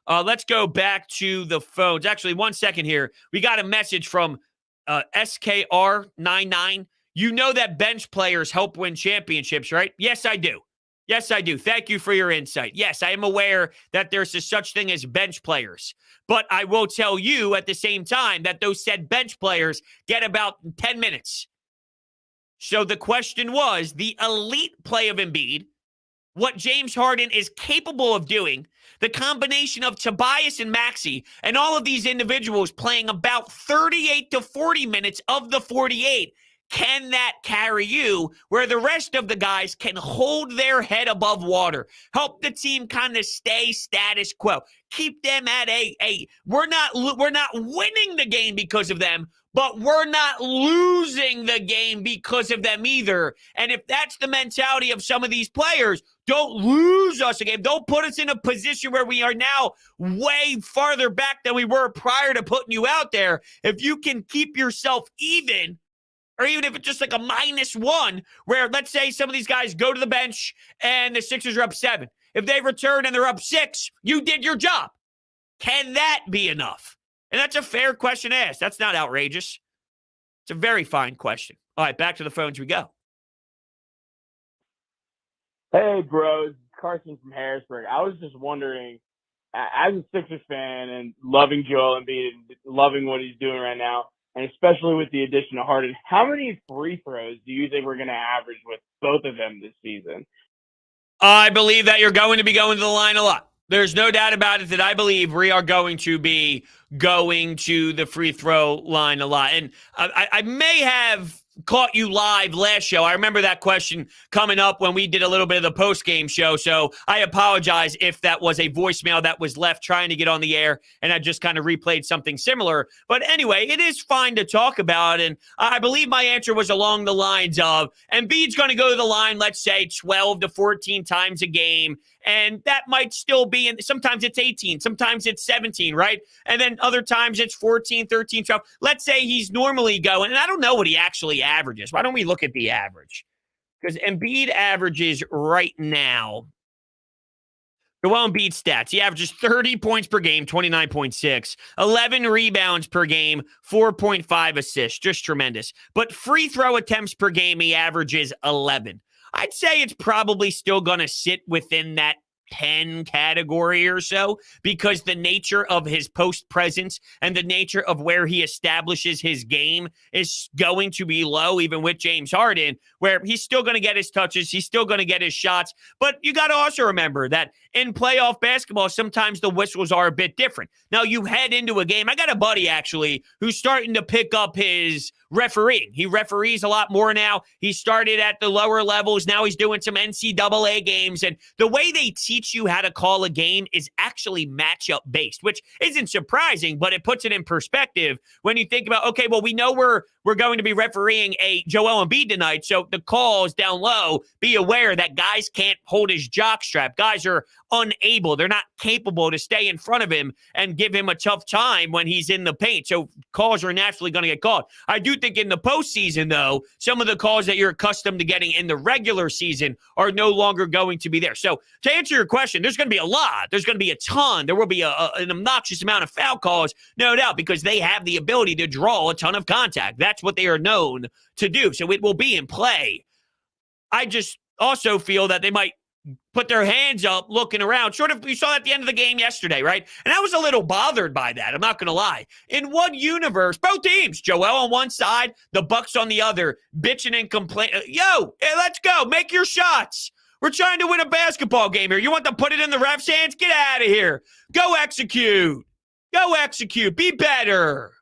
Let's go back to the phones. Actually, 1 second here. We got a message from SKR99. You know that bench players help win championships, right? Yes, I do. Yes, I do. Thank you for your insight. Yes, I am aware that there's a such thing as bench players. But I will tell you at the same time that those said bench players get about 10 minutes. So the question was, the elite play of Embiid, what James Harden is capable of doing, the combination of Tobias and Maxey, and all of these individuals playing about 38 to 40 minutes of the 48, can that carry you where the rest of the guys can hold their head above water, help the team kind of stay status quo, keep them at we're not winning the game because of them, but we're not losing the game because of them either. And if that's the mentality of some of these players, don't lose us a game. Don't put us in a position where we are now way farther back than we were prior to putting you out there. If you can keep yourself even, or even if it's just like a -1, where let's say some of these guys go to the bench and the Sixers are up 7. If they return and they're up 6, you did your job. Can that be enough? And that's a fair question to ask. That's not outrageous. It's a very fine question. All right, back to the phones we go. Hey, bros. Carson from Harrisburg. I was just wondering, as a Sixers fan and loving Joel Embiid and loving what he's doing right now, and especially with the addition of Harden, how many free throws do you think we're going to average with both of them this season? I believe that you're going to be going to the line a lot. There's no doubt about it that I believe we are going to be going to the free throw line a lot. And I may have caught you live last show. I remember that question coming up when we did a little bit of the post-game show. So I apologize if that was a voicemail that was left trying to get on the air and I just kind of replayed something similar. But anyway, it is fine to talk about. And I believe my answer was along the lines of Embiid's going to go to the line, let's say 12 to 14 times a game. And that might still be, and sometimes it's 18, sometimes it's 17, right? And then other times it's 14, 13, 12. Let's say he's normally going, and I don't know what he actually averages. Why don't we look at the average? Because Embiid averages right now, Joel Embiid stats, he averages 30 points per game, 29.6, 11 rebounds per game, 4.5 assists, just tremendous. But free throw attempts per game, he averages 11. I'd say it's probably still going to sit within that 10 category or so because the nature of his post presence and the nature of where he establishes his game is going to be low, even with James Harden, where he's still going to get his touches. He's still going to get his shots. But you got to also remember that in playoff basketball, sometimes the whistles are a bit different. Now, you head into a game. I got a buddy, actually, who's starting to pick up his refereeing. He referees a lot more now. He started at the lower levels. Now he's doing some NCAA games. And the way they teach you how to call a game is actually matchup based, which isn't surprising, but it puts it in perspective when you think about, okay, well, we know we're going to be refereeing a Joel Embiid tonight. So the calls down low, be aware that guys can't hold his jockstrap. Guys are unable. They're not capable to stay in front of him and give him a tough time when he's in the paint. So calls are naturally going to get called. I do think in the postseason, though, some of the calls that you're accustomed to getting in the regular season are no longer going to be there. So to answer your question, there's going to be a lot. There's going to be a ton. There will be an obnoxious amount of foul calls, no doubt, because they have the ability to draw a ton of contact. That's what they are known to do. So it will be in play. I just also feel that they might put their hands up looking around. Sort of, you saw at the end of the game yesterday, right? And I was a little bothered by that. I'm not going to lie. In one universe, both teams, Joel on one side, the Bucks on the other, bitching and complaining. Yo, hey, let's go. Make your shots. We're trying to win a basketball game here. You want to put it in the ref's hands? Get out of here. Go execute. Go execute. Be better.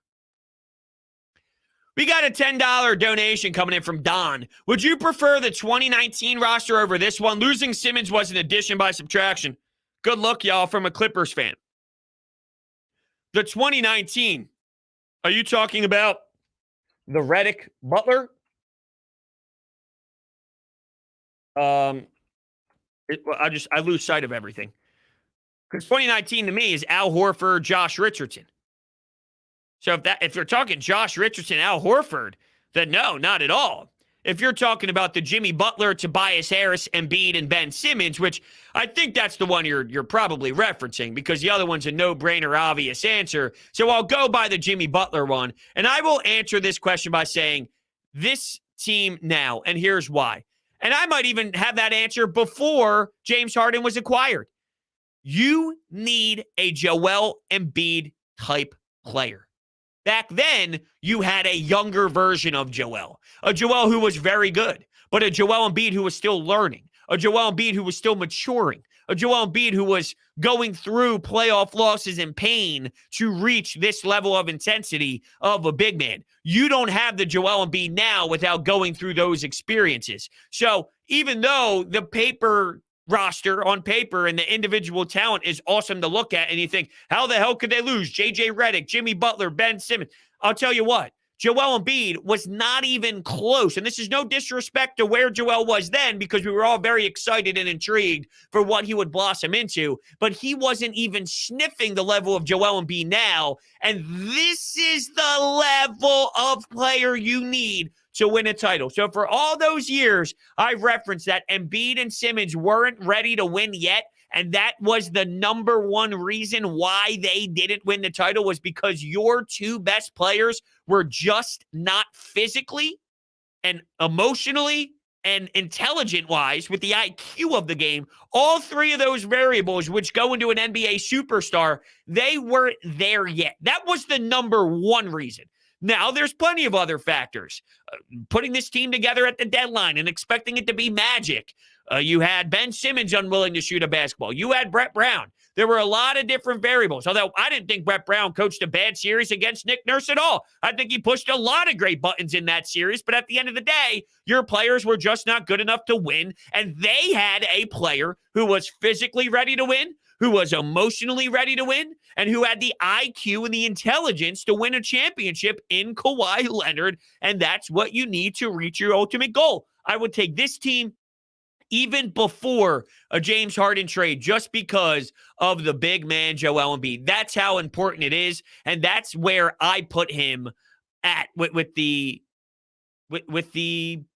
We got a $10 donation coming in from Don. Would you prefer the 2019 roster over this one? Losing Simmons was an addition by subtraction. Good luck, y'all, from a Clippers fan. The 2019, are you talking about the Redick Butler? I lose sight of everything. Because 2019 to me is Al Horford, Josh Richardson. So if you're talking Josh Richardson, Al Horford, then no, not at all. If you're talking about the Jimmy Butler, Tobias Harris, Embiid, and Ben Simmons, which I think that's the one you're probably referencing because the other one's a no-brainer, obvious answer. So I'll go by the Jimmy Butler one, and I will answer this question by saying this team now, and here's why. And I might even have that answer before James Harden was acquired. You need a Joel Embiid type player. Back then, you had a younger version of Joel. A Joel who was very good, but a Joel Embiid who was still learning. A Joel Embiid who was still maturing. A Joel Embiid who was going through playoff losses and pain to reach this level of intensity of a big man. You don't have the Joel Embiid now without going through those experiences. So even though the roster on paper and the individual talent is awesome to look at, and you think, how the hell could they lose? JJ Redick, Jimmy Butler, Ben Simmons. I'll tell you what, Joel Embiid was not even close. And this is no disrespect to where Joel was then because we were all very excited and intrigued for what he would blossom into. But he wasn't even sniffing the level of Joel Embiid now. And this is the level of player you need to win a title. So for all those years, I've referenced that Embiid and Simmons weren't ready to win yet. And that was the number one reason why they didn't win the title was because your two best players were just not physically and emotionally and intelligent-wise with the IQ of the game. All three of those variables, which go into an NBA superstar, they weren't there yet. That was the number one reason. Now, there's plenty of other factors. Putting this team together at the deadline and expecting it to be magic. You had Ben Simmons unwilling to shoot a basketball. You had Brett Brown. There were a lot of different variables, although I didn't think Brett Brown coached a bad series against Nick Nurse at all. I think he pushed a lot of great buttons in that series, but at the end of the day, your players were just not good enough to win, and they had a player who was physically ready to win, who was emotionally ready to win, and who had the IQ and the intelligence to win a championship in Kawhi Leonard, and that's what you need to reach your ultimate goal. I would take this team even before a James Harden trade just because of the big man Joel Embiid. That's how important it is, and that's where I put him at with the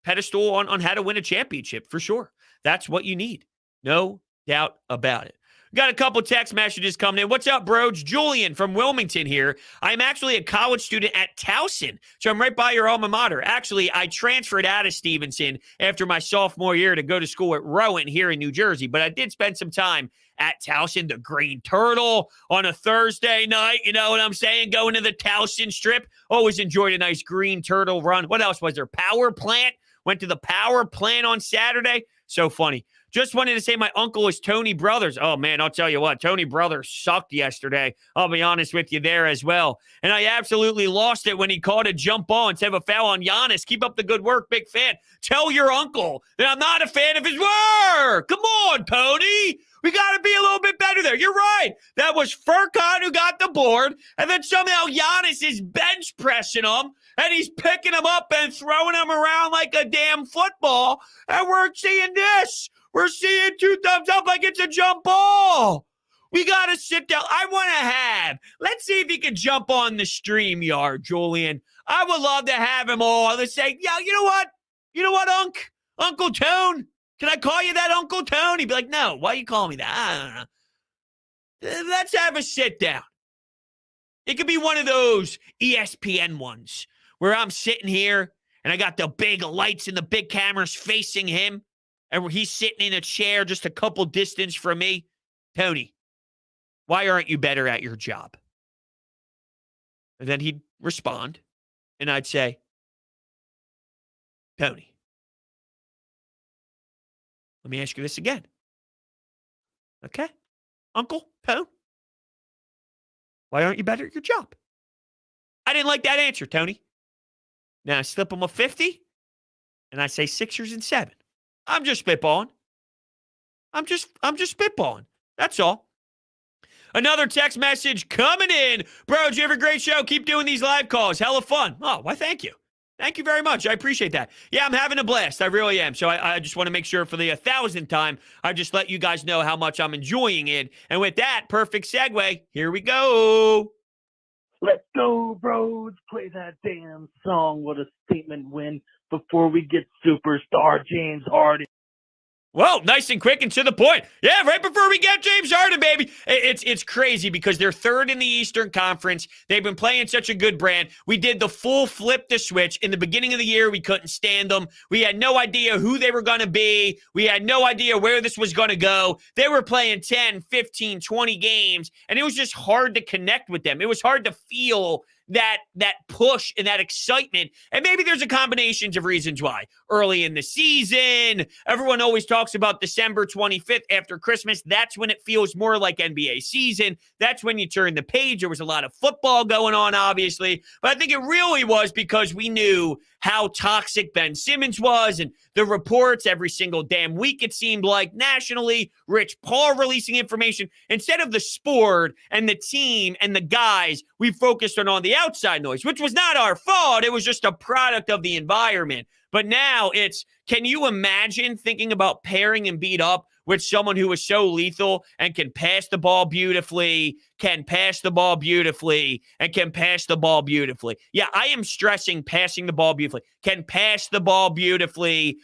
pedestal on how to win a championship for sure. That's what you need. No doubt about it. Got a couple text messages coming in. What's up, bro? It's Julian from Wilmington here. I'm actually a college student at Towson, so I'm right by your alma mater. Actually, I transferred out of Stevenson after my sophomore year to go to school at Rowan here in New Jersey, but I did spend some time at Towson, the Green Turtle, on a Thursday night. You know what I'm saying? Going to the Towson Strip. Always enjoyed a nice Green Turtle run. What else was there? Power Plant. Went to the Power Plant on Saturday. So funny. Just wanted to say my uncle is Tony Brothers. Oh, man, I'll tell you what. Tony Brothers sucked yesterday. I'll be honest with you there as well. And I absolutely lost it when he called a jump ball instead of a foul on Giannis. Keep up the good work, big fan. Tell your uncle that I'm not a fan of his work. Come on, Tony. We got to be a little bit better there. You're right. That was Furkan who got the board, and then somehow Giannis is bench pressing him, and he's picking him up and throwing him around like a damn football, and we're seeing this. We're seeing two thumbs up like it's a jump ball. We got to sit down. I want to let's see if he can jump on the StreamYard, Julian. I would love to have him all. Let's say, yeah, you know what? You know what, Uncle Tone? Can I call you that, Uncle Tone? He'd be like, no, why you calling me that? I don't know. Let's have a sit down. It could be one of those ESPN ones where I'm sitting here and I got the big lights and the big cameras facing him. and he's sitting in a chair just a couple distance from me, Tony, why aren't you better at your job? And then he'd respond, and I'd say, Tony, let me ask you this again. Okay? Uncle, Tone, why aren't you better at your job? I didn't like that answer, Tony. Now I slip him a 50, and I say Sixers and 7. I'm just spitballing. I'm just spitballing. That's all. Another text message coming in. Bro, you have a great show. Keep doing these live calls. Hella fun. Oh, why, thank you. Thank you very much. I appreciate that. Yeah, I'm having a blast. I really am. So I just want to make sure for the 1,000th time, I just let you guys know how much I'm enjoying it. And with that, perfect segue. Here we go. Let's go, bros. Play that damn song. What a statement win before we get superstar James Harden. Whoa, nice and quick and to the point. Yeah, right before we get James Harden, baby. It's crazy because they're third in the Eastern Conference. They've been playing such a good brand. We did the full flip the switch. In the beginning of the year, we couldn't stand them. We had no idea who they were going to be. We had no idea where this was going to go. They were playing 10, 15, 20 games, and it was just hard to connect with them. It was hard to feel that push and that excitement. And maybe there's a combination of reasons why. Early in the season, everyone always talks about December 25th after Christmas. That's when it feels more like NBA season. That's when you turn the page. There was a lot of football going on, obviously. But I think it really was because we knew how toxic Ben Simmons was, and the reports every single damn week, it seemed like, nationally, Rich Paul releasing information. Instead of the sport and the team and the guys, we focused on the outside noise, which was not our fault. It was just a product of the environment. But now it's, can you imagine thinking about pairing Embiid up with someone who is so lethal and can pass the ball beautifully, and can pass the ball beautifully? Yeah, I am stressing passing the ball beautifully. Can pass the ball beautifully,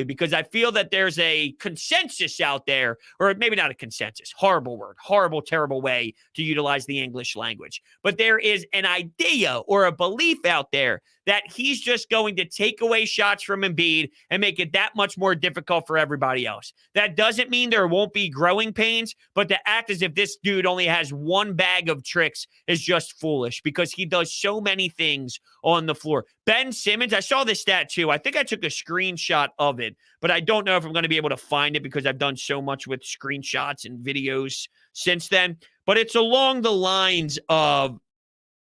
because I feel that there's a consensus out there, or maybe not a consensus, horrible word, horrible, terrible way to utilize the English language. But there is an idea or a belief out there that he's just going to take away shots from Embiid and make it that much more difficult for everybody else. That doesn't mean there won't be growing pains, but to act as if this dude only has one bag of tricks is just foolish because he does so many things on the floor. Ben Simmons, I saw this stat too. I think I took a screenshot of it, but I don't know if I'm going to be able to find it because I've done so much with screenshots and videos since then. But it's along the lines of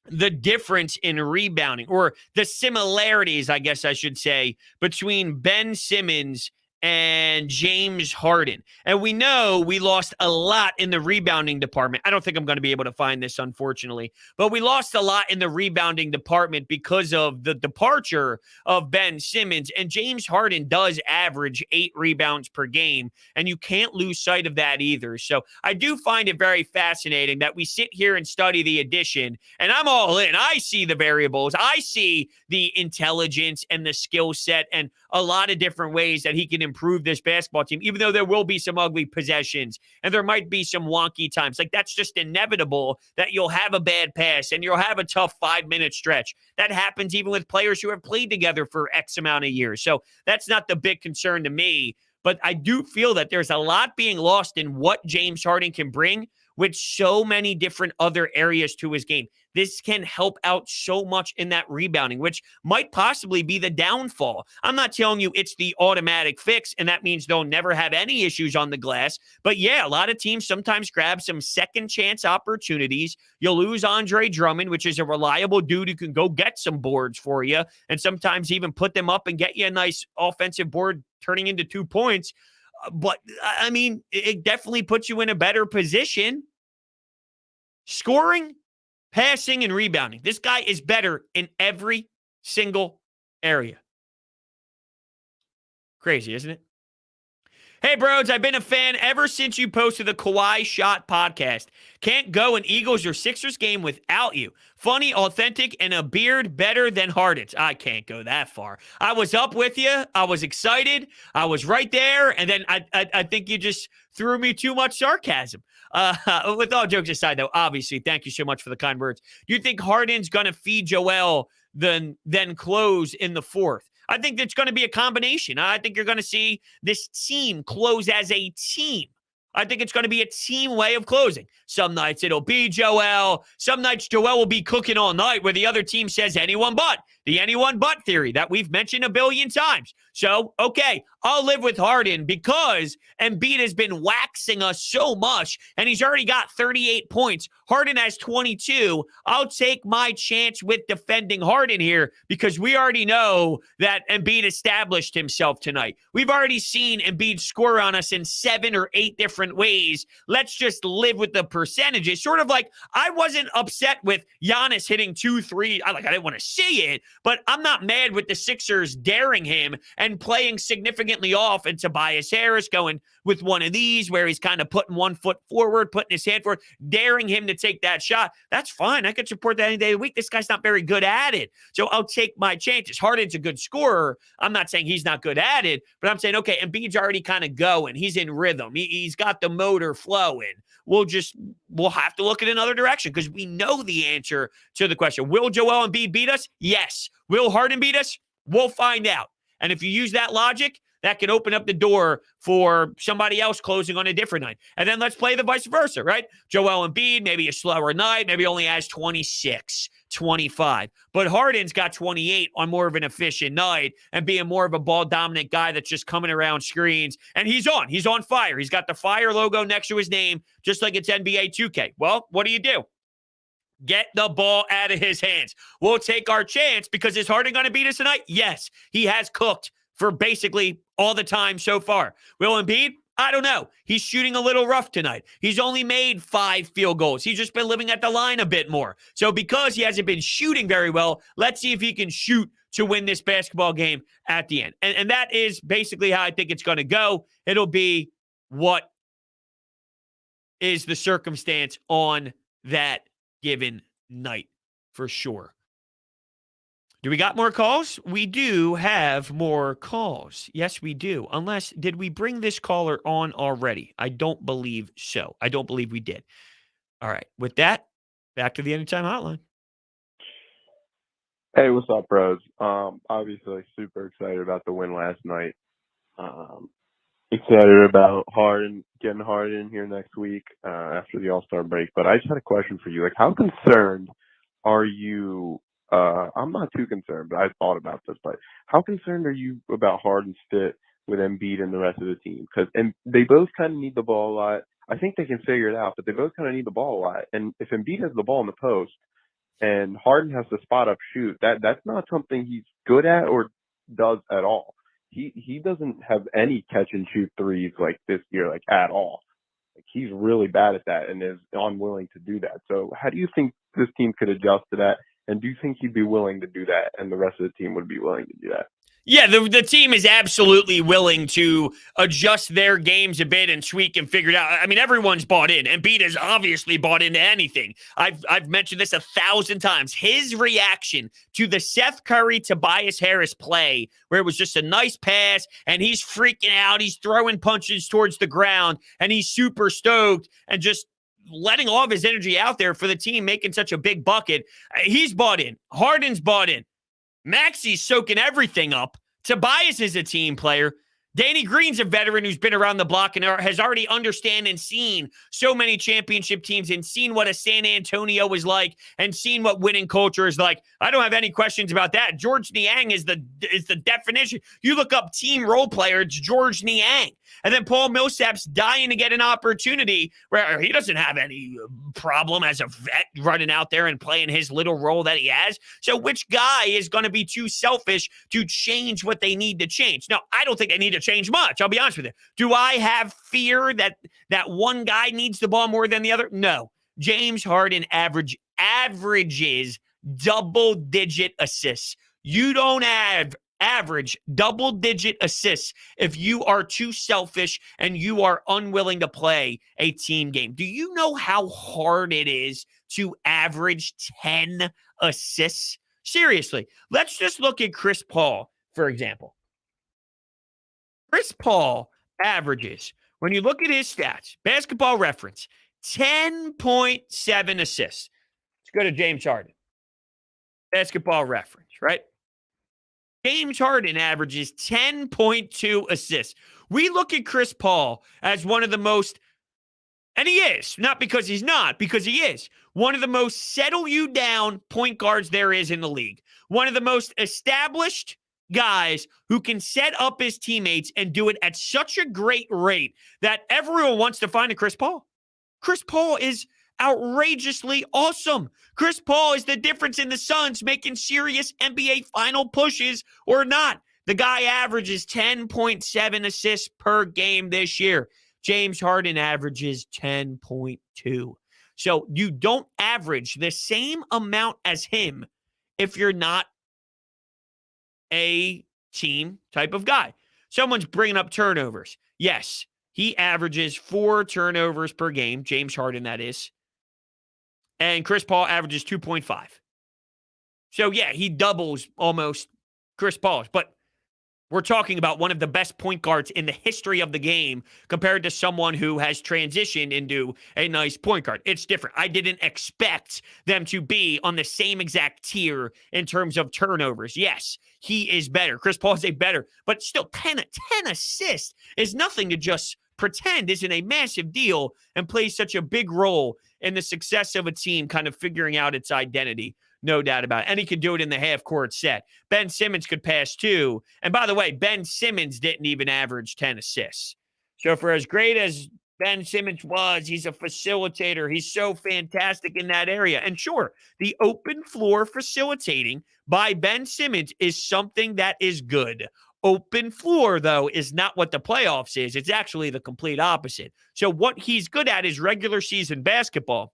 the difference in rebounding, or the similarities, I guess I should say, between Ben Simmons and James Harden. And we know we lost a lot in the rebounding department. I don't think I'm going to be able to find this, unfortunately, but we lost a lot in the rebounding department because of the departure of Ben Simmons. And James Harden does average 8 rebounds per game, and you can't lose sight of that either. So I do find it very fascinating that we sit here and study the addition, and I'm all in. I see the variables. I see the intelligence and the skill set and a lot of different ways that he can improve this basketball team, even though there will be some ugly possessions and there might be some wonky times. Like, that's just inevitable that you'll have a bad pass and you'll have a tough 5-minute stretch. That happens even with players who have played together for X amount of years. So that's not the big concern to me. But I do feel that there's a lot being lost in what James Harden can bring with so many different other areas to his game. This can help out so much in that rebounding, which might possibly be the downfall. I'm not telling you it's the automatic fix, and that means they'll never have any issues on the glass. But yeah, a lot of teams sometimes grab some second chance opportunities. You'll lose Andre Drummond, which is a reliable dude who can go get some boards for you, and sometimes even put them up and get you a nice offensive board turning into 2 points. But, I mean, it definitely puts you in a better position. Scoring, passing, and rebounding. This guy is better in every single area. Crazy, isn't it? Hey, bros, I've been a fan ever since you posted the Kawhi Shot podcast. Can't go an Eagles or Sixers game without you. Funny, authentic, and a beard better than Harden's. I can't go that far. I was up with you. I was excited. I was right there. And then I think you just threw me too much sarcasm. With all jokes aside, though, obviously, thank you so much for the kind words. Do you think Harden's going to feed Joel then close in the fourth? I think it's going to be a combination. I think you're going to see this team close as a team. I think it's going to be a team way of closing. Some nights it'll be Joel. Some nights Joel will be cooking all night where the other team says anyone but. The anyone but theory that we've mentioned a billion times. So, okay, I'll live with Harden because Embiid has been waxing us so much, and he's already got 38 points. Harden has 22. I'll take my chance with defending Harden here because we already know that Embiid established himself tonight. We've already seen Embiid score on us in 7 or 8 different ways. Let's just live with the percentages. Sort of like I wasn't upset with Giannis hitting 2-3. I didn't want to see it, but I'm not mad with the Sixers daring him and playing significantly off, and Tobias Harris going with one of these where he's kind of putting one foot forward, putting his hand forward, daring him to take that shot. That's fine. I could support that any day of the week. This guy's not very good at it. So I'll take my chances. Harden's a good scorer. I'm not saying he's not good at it, but I'm saying, okay, Embiid's already kind of going. He's in rhythm. He's got the motor flowing. We'll have to look at another direction because we know the answer to the question. Will Joel Embiid beat us? Yes. Will Harden beat us? We'll find out. And if you use that logic, that can open up the door for somebody else closing on a different night. And then let's play the vice versa, right? Joel Embiid, maybe a slower night, maybe only has 26, 25. But Harden's got 28 on more of an efficient night and being more of a ball-dominant guy that's just coming around screens. And he's on fire. He's got the fire logo next to his name, just like it's NBA 2K. Well, what do? Get the ball out of his hands. We'll take our chance because is Harden going to beat us tonight? Yes. He has cooked for basically all the time so far. Will Embiid? I don't know. He's shooting a little rough tonight. He's only made 5 field goals. He's just been living at the line a bit more. So because he hasn't been shooting very well, let's see if he can shoot to win this basketball game at the end. And that is basically how I think it's going to go. It'll be what is the circumstance on that given night for sure. Do we got more calls? We do have more calls. Yes, we do. Unless, did we bring this caller on already? I don't believe so. I don't believe we did. All right. With that, back to the Anytime Hotline. Hey, what's up, bros? Obviously super excited about the win last night. Excited about getting Harden here next week after the All-Star break. But I just had a question for you. Like, how concerned are you? I'm not too concerned, but I thought about this. But how concerned are you about Harden's fit with Embiid and the rest of the team? Because they both kind of need the ball a lot. I think they can figure it out, but they both kind of need the ball a lot. And if Embiid has the ball in the post and Harden has to spot up shoot, that's not something he's good at or does at all. He doesn't have any catch and shoot threes like this year, like at all. Like he's really bad at that and is unwilling to do that. So how do you think this team could adjust to that? And do you think he'd be willing to do that and the rest of the team would be willing to do that? Yeah, the team is absolutely willing to adjust their games a bit and tweak and figure it out. I mean, everyone's bought in. Embiid has obviously bought into anything. I've mentioned this 1,000 times. His reaction to the Seth Curry, Tobias Harris play, where it was just a nice pass, and he's freaking out. He's throwing punches towards the ground, and he's super stoked and just letting all of his energy out there for the team making such a big bucket. He's bought in. Harden's bought in. Maxi's soaking everything up. Tobias is a team player. Danny Green's a veteran who's been around the block and has already understand and seen so many championship teams and seen what a San Antonio is like and seen what winning culture is like. I don't have any questions about that. George Niang is the definition. You look up team role player, it's George Niang. And then Paul Millsap's dying to get an opportunity where he doesn't have any problem as a vet running out there and playing his little role that he has. So which guy is going to be too selfish to change what they need to change? No, I don't think they need to change much. I'll be honest with you. Do I have fear that one guy needs the ball more than the other? No. James Harden averages double-digit assists. You don't average double-digit assists if you are too selfish and you are unwilling to play a team game. Do you know how hard it is to average 10 assists? Seriously, let's just look at Chris Paul, for example. Chris Paul averages, when you look at his stats, Basketball Reference, 10.7 assists. Let's go to James Harden. Basketball Reference, right? James Harden averages 10.2 assists. We look at Chris Paul as one of the most, and he is, not because he's not, because he is, one of the most settle you down point guards there is in the league. One of the most established guys who can set up his teammates and do it at such a great rate that everyone wants to find a Chris Paul. Chris Paul is outrageously awesome. Chris Paul is the difference in the Suns making serious NBA final pushes or not. The guy averages 10.7 assists per game this year. James Harden averages 10.2. So you don't average the same amount as him if you're not a team type of guy. Someone's bringing up turnovers. Yes, he averages 4 turnovers per game. James Harden, that is. And Chris Paul averages 2.5. So, yeah, he doubles almost Chris Paul's. But we're talking about one of the best point guards in the history of the game compared to someone who has transitioned into a nice point guard. It's different. I didn't expect them to be on the same exact tier in terms of turnovers. Yes, he is better. Chris Paul is a better, but still 10 assists is nothing to just pretend isn't a massive deal and plays such a big role in the success of a team kind of figuring out its identity. No doubt about it. And he could do it in the half-court set. Ben Simmons could pass too. And by the way, Ben Simmons didn't even average 10 assists. So for as great as Ben Simmons was, he's a facilitator. He's so fantastic in that area. And sure, the open floor facilitating by Ben Simmons is something that is good. Open floor, though, is not what the playoffs is. It's actually the complete opposite. So what he's good at is regular season basketball.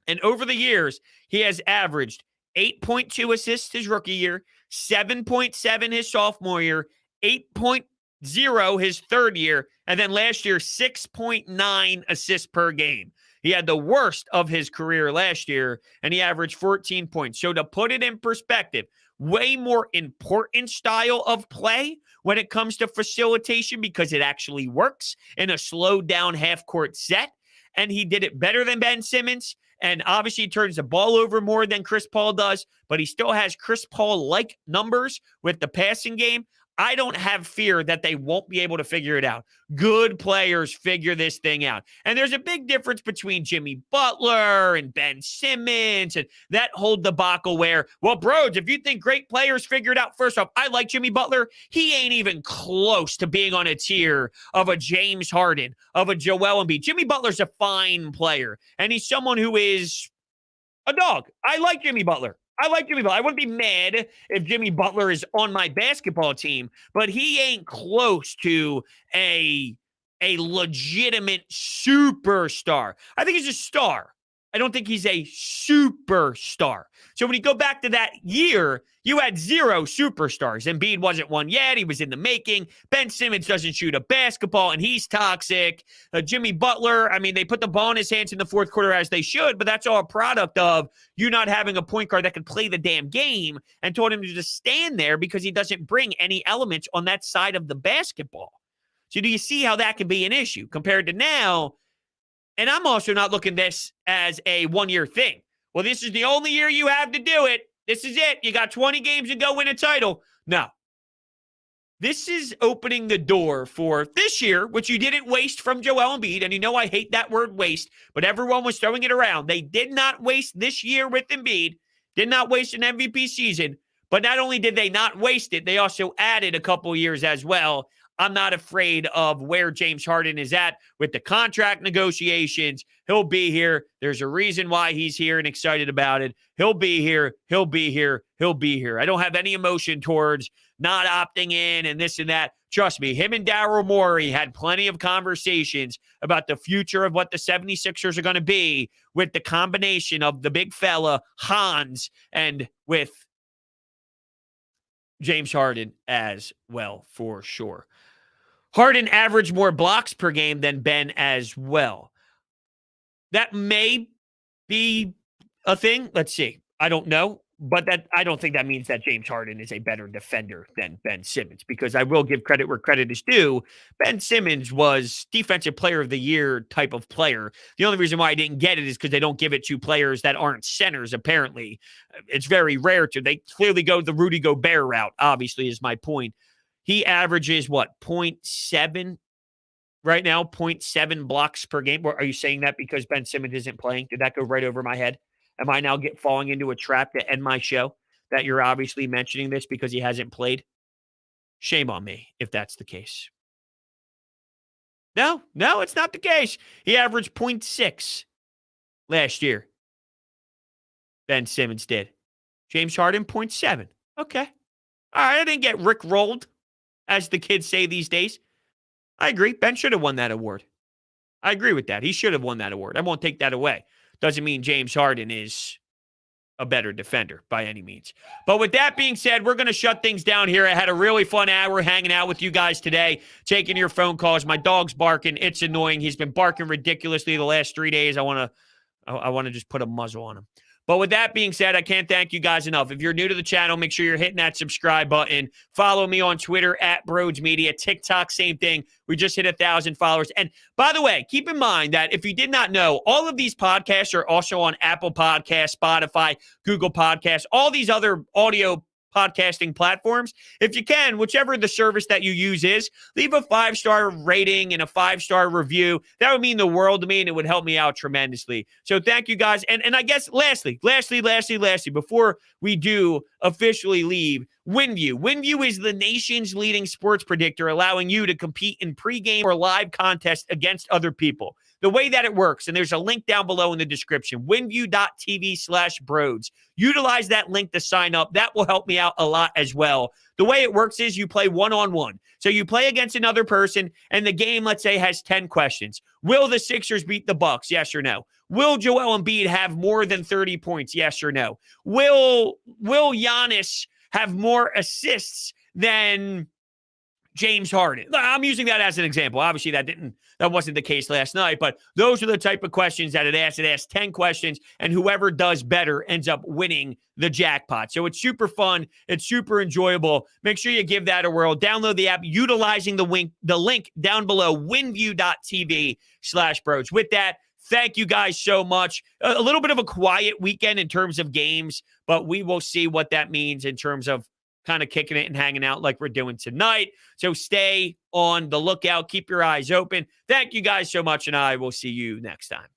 And over the years, he has averaged 8.2 assists his rookie year, 7.7 his sophomore year, 8.0 his third year, and then last year, 6.9 assists per game. He had the worst of his career last year, and he averaged 14 points. So to put it in perspective, way more important style of play when it comes to facilitation because it actually works in a slowed down half-court set, and he did it better than Ben Simmons. And obviously, he turns the ball over more than Chris Paul does, but he still has Chris Paul-like numbers with the passing game. I don't have fear that they won't be able to figure it out. Good players figure this thing out. And there's a big difference between Jimmy Butler and Ben Simmons and that whole debacle where, well, bros, if you think great players figure it out, first off, I like Jimmy Butler. He ain't even close to being on a tier of a James Harden, of a Joel Embiid. Jimmy Butler's a fine player, and he's someone who is a dog. I like Jimmy Butler. I wouldn't be mad if Jimmy Butler is on my basketball team, but he ain't close to a legitimate superstar. I think he's a star. I don't think he's a superstar. So when you go back to that year, you had 0 superstars. Embiid wasn't one yet. He was in the making. Ben Simmons doesn't shoot a basketball, and he's toxic. Jimmy Butler, I mean, they put the ball in his hands in the fourth quarter as they should, but that's all a product of you not having a point guard that can play the damn game and told him to just stand there because he doesn't bring any elements on that side of the basketball. So do you see how that can be an issue compared to now? And I'm also not looking at this as a one-year thing. Well, this is the only year you have to do it. This is it. You got 20 games and go win a title. No. This is opening the door for this year, which you didn't waste from Joel Embiid. And you know I hate that word waste, but everyone was throwing it around. They did not waste this year with Embiid, did not waste an MVP season. But not only did they not waste it, they also added a couple years as well. I'm not afraid of where James Harden is at with the contract negotiations. He'll be here. There's a reason why he's here and excited about it. He'll be here. He'll be here. He'll be here. I don't have any emotion towards not opting in and this and that. Trust me, him and Daryl Morey had plenty of conversations about the future of what the 76ers are going to be with the combination of the big fella, Hans, and with James Harden as well, for sure. Harden averaged more blocks per game than Ben as well. That may be a thing. Let's see. I don't know. But that I don't think that means that James Harden is a better defender than Ben Simmons, because I will give credit where credit is due. Ben Simmons was defensive player of the year type of player. The only reason why I didn't get it is because they don't give it to players that aren't centers, apparently. It's very rare to. They clearly go the Rudy Gobert route, obviously, is my point. He averages, what, 0.7 right now, 0.7 blocks per game. Are you saying that because Ben Simmons isn't playing? Did that go right over my head? Am I now falling into a trap to end my show that you're obviously mentioning this because he hasn't played? Shame on me if that's the case. No, it's not the case. He averaged 0.6 last year. Ben Simmons did. James Harden, 0.7. Okay. All right, I didn't get Rick rolled, as the kids say these days. I agree. Ben should have won that award. I agree with that. He should have won that award. I won't take that away. Doesn't mean James Harden is a better defender by any means. But with that being said, we're going to shut things down here. I had a really fun hour hanging out with you guys today, taking your phone calls. My dog's barking. It's annoying. He's been barking ridiculously the last 3 days. I want to just put a muzzle on him. But with that being said, I can't thank you guys enough. If you're new to the channel, make sure you're hitting that subscribe button. Follow me on Twitter at Broads Media. TikTok, same thing. We just hit 1,000 followers. And by the way, keep in mind that if you did not know, all of these podcasts are also on Apple Podcasts, Spotify, Google Podcasts, all these other audio podcasting platforms. If you can, whichever the service that you use is, leave a 5-star rating and a 5-star review. That would mean the world to me, and it would help me out tremendously. So thank you guys. And I guess lastly, before we do officially leave, WinView. WinView is the nation's leading sports predictor, allowing you to compete in pregame or live contests against other people. The way that it works, and there's a link down below in the description, winview.tv/broads. Utilize that link to sign up. That will help me out a lot as well. The way it works is you play one-on-one. So you play against another person, and the game, let's say, has 10 questions. Will the Sixers beat the Bucks? Yes or no? Will Joel Embiid have more than 30 points? Yes or no? Will Giannis have more assists than James Harden? I'm using that as an example. Obviously, that wasn't the case last night, but those are the type of questions that it asks. It asks 10 questions, and whoever does better ends up winning the jackpot. So it's super fun. It's super enjoyable. Make sure you give that a whirl. Download the app utilizing the link down below, winview.tv/broads. With that, thank you guys so much. A little bit of a quiet weekend in terms of games, but we will see what that means in terms of kind of kicking it and hanging out like we're doing tonight. So stay on the lookout. Keep your eyes open. Thank you guys so much, and I will see you next time.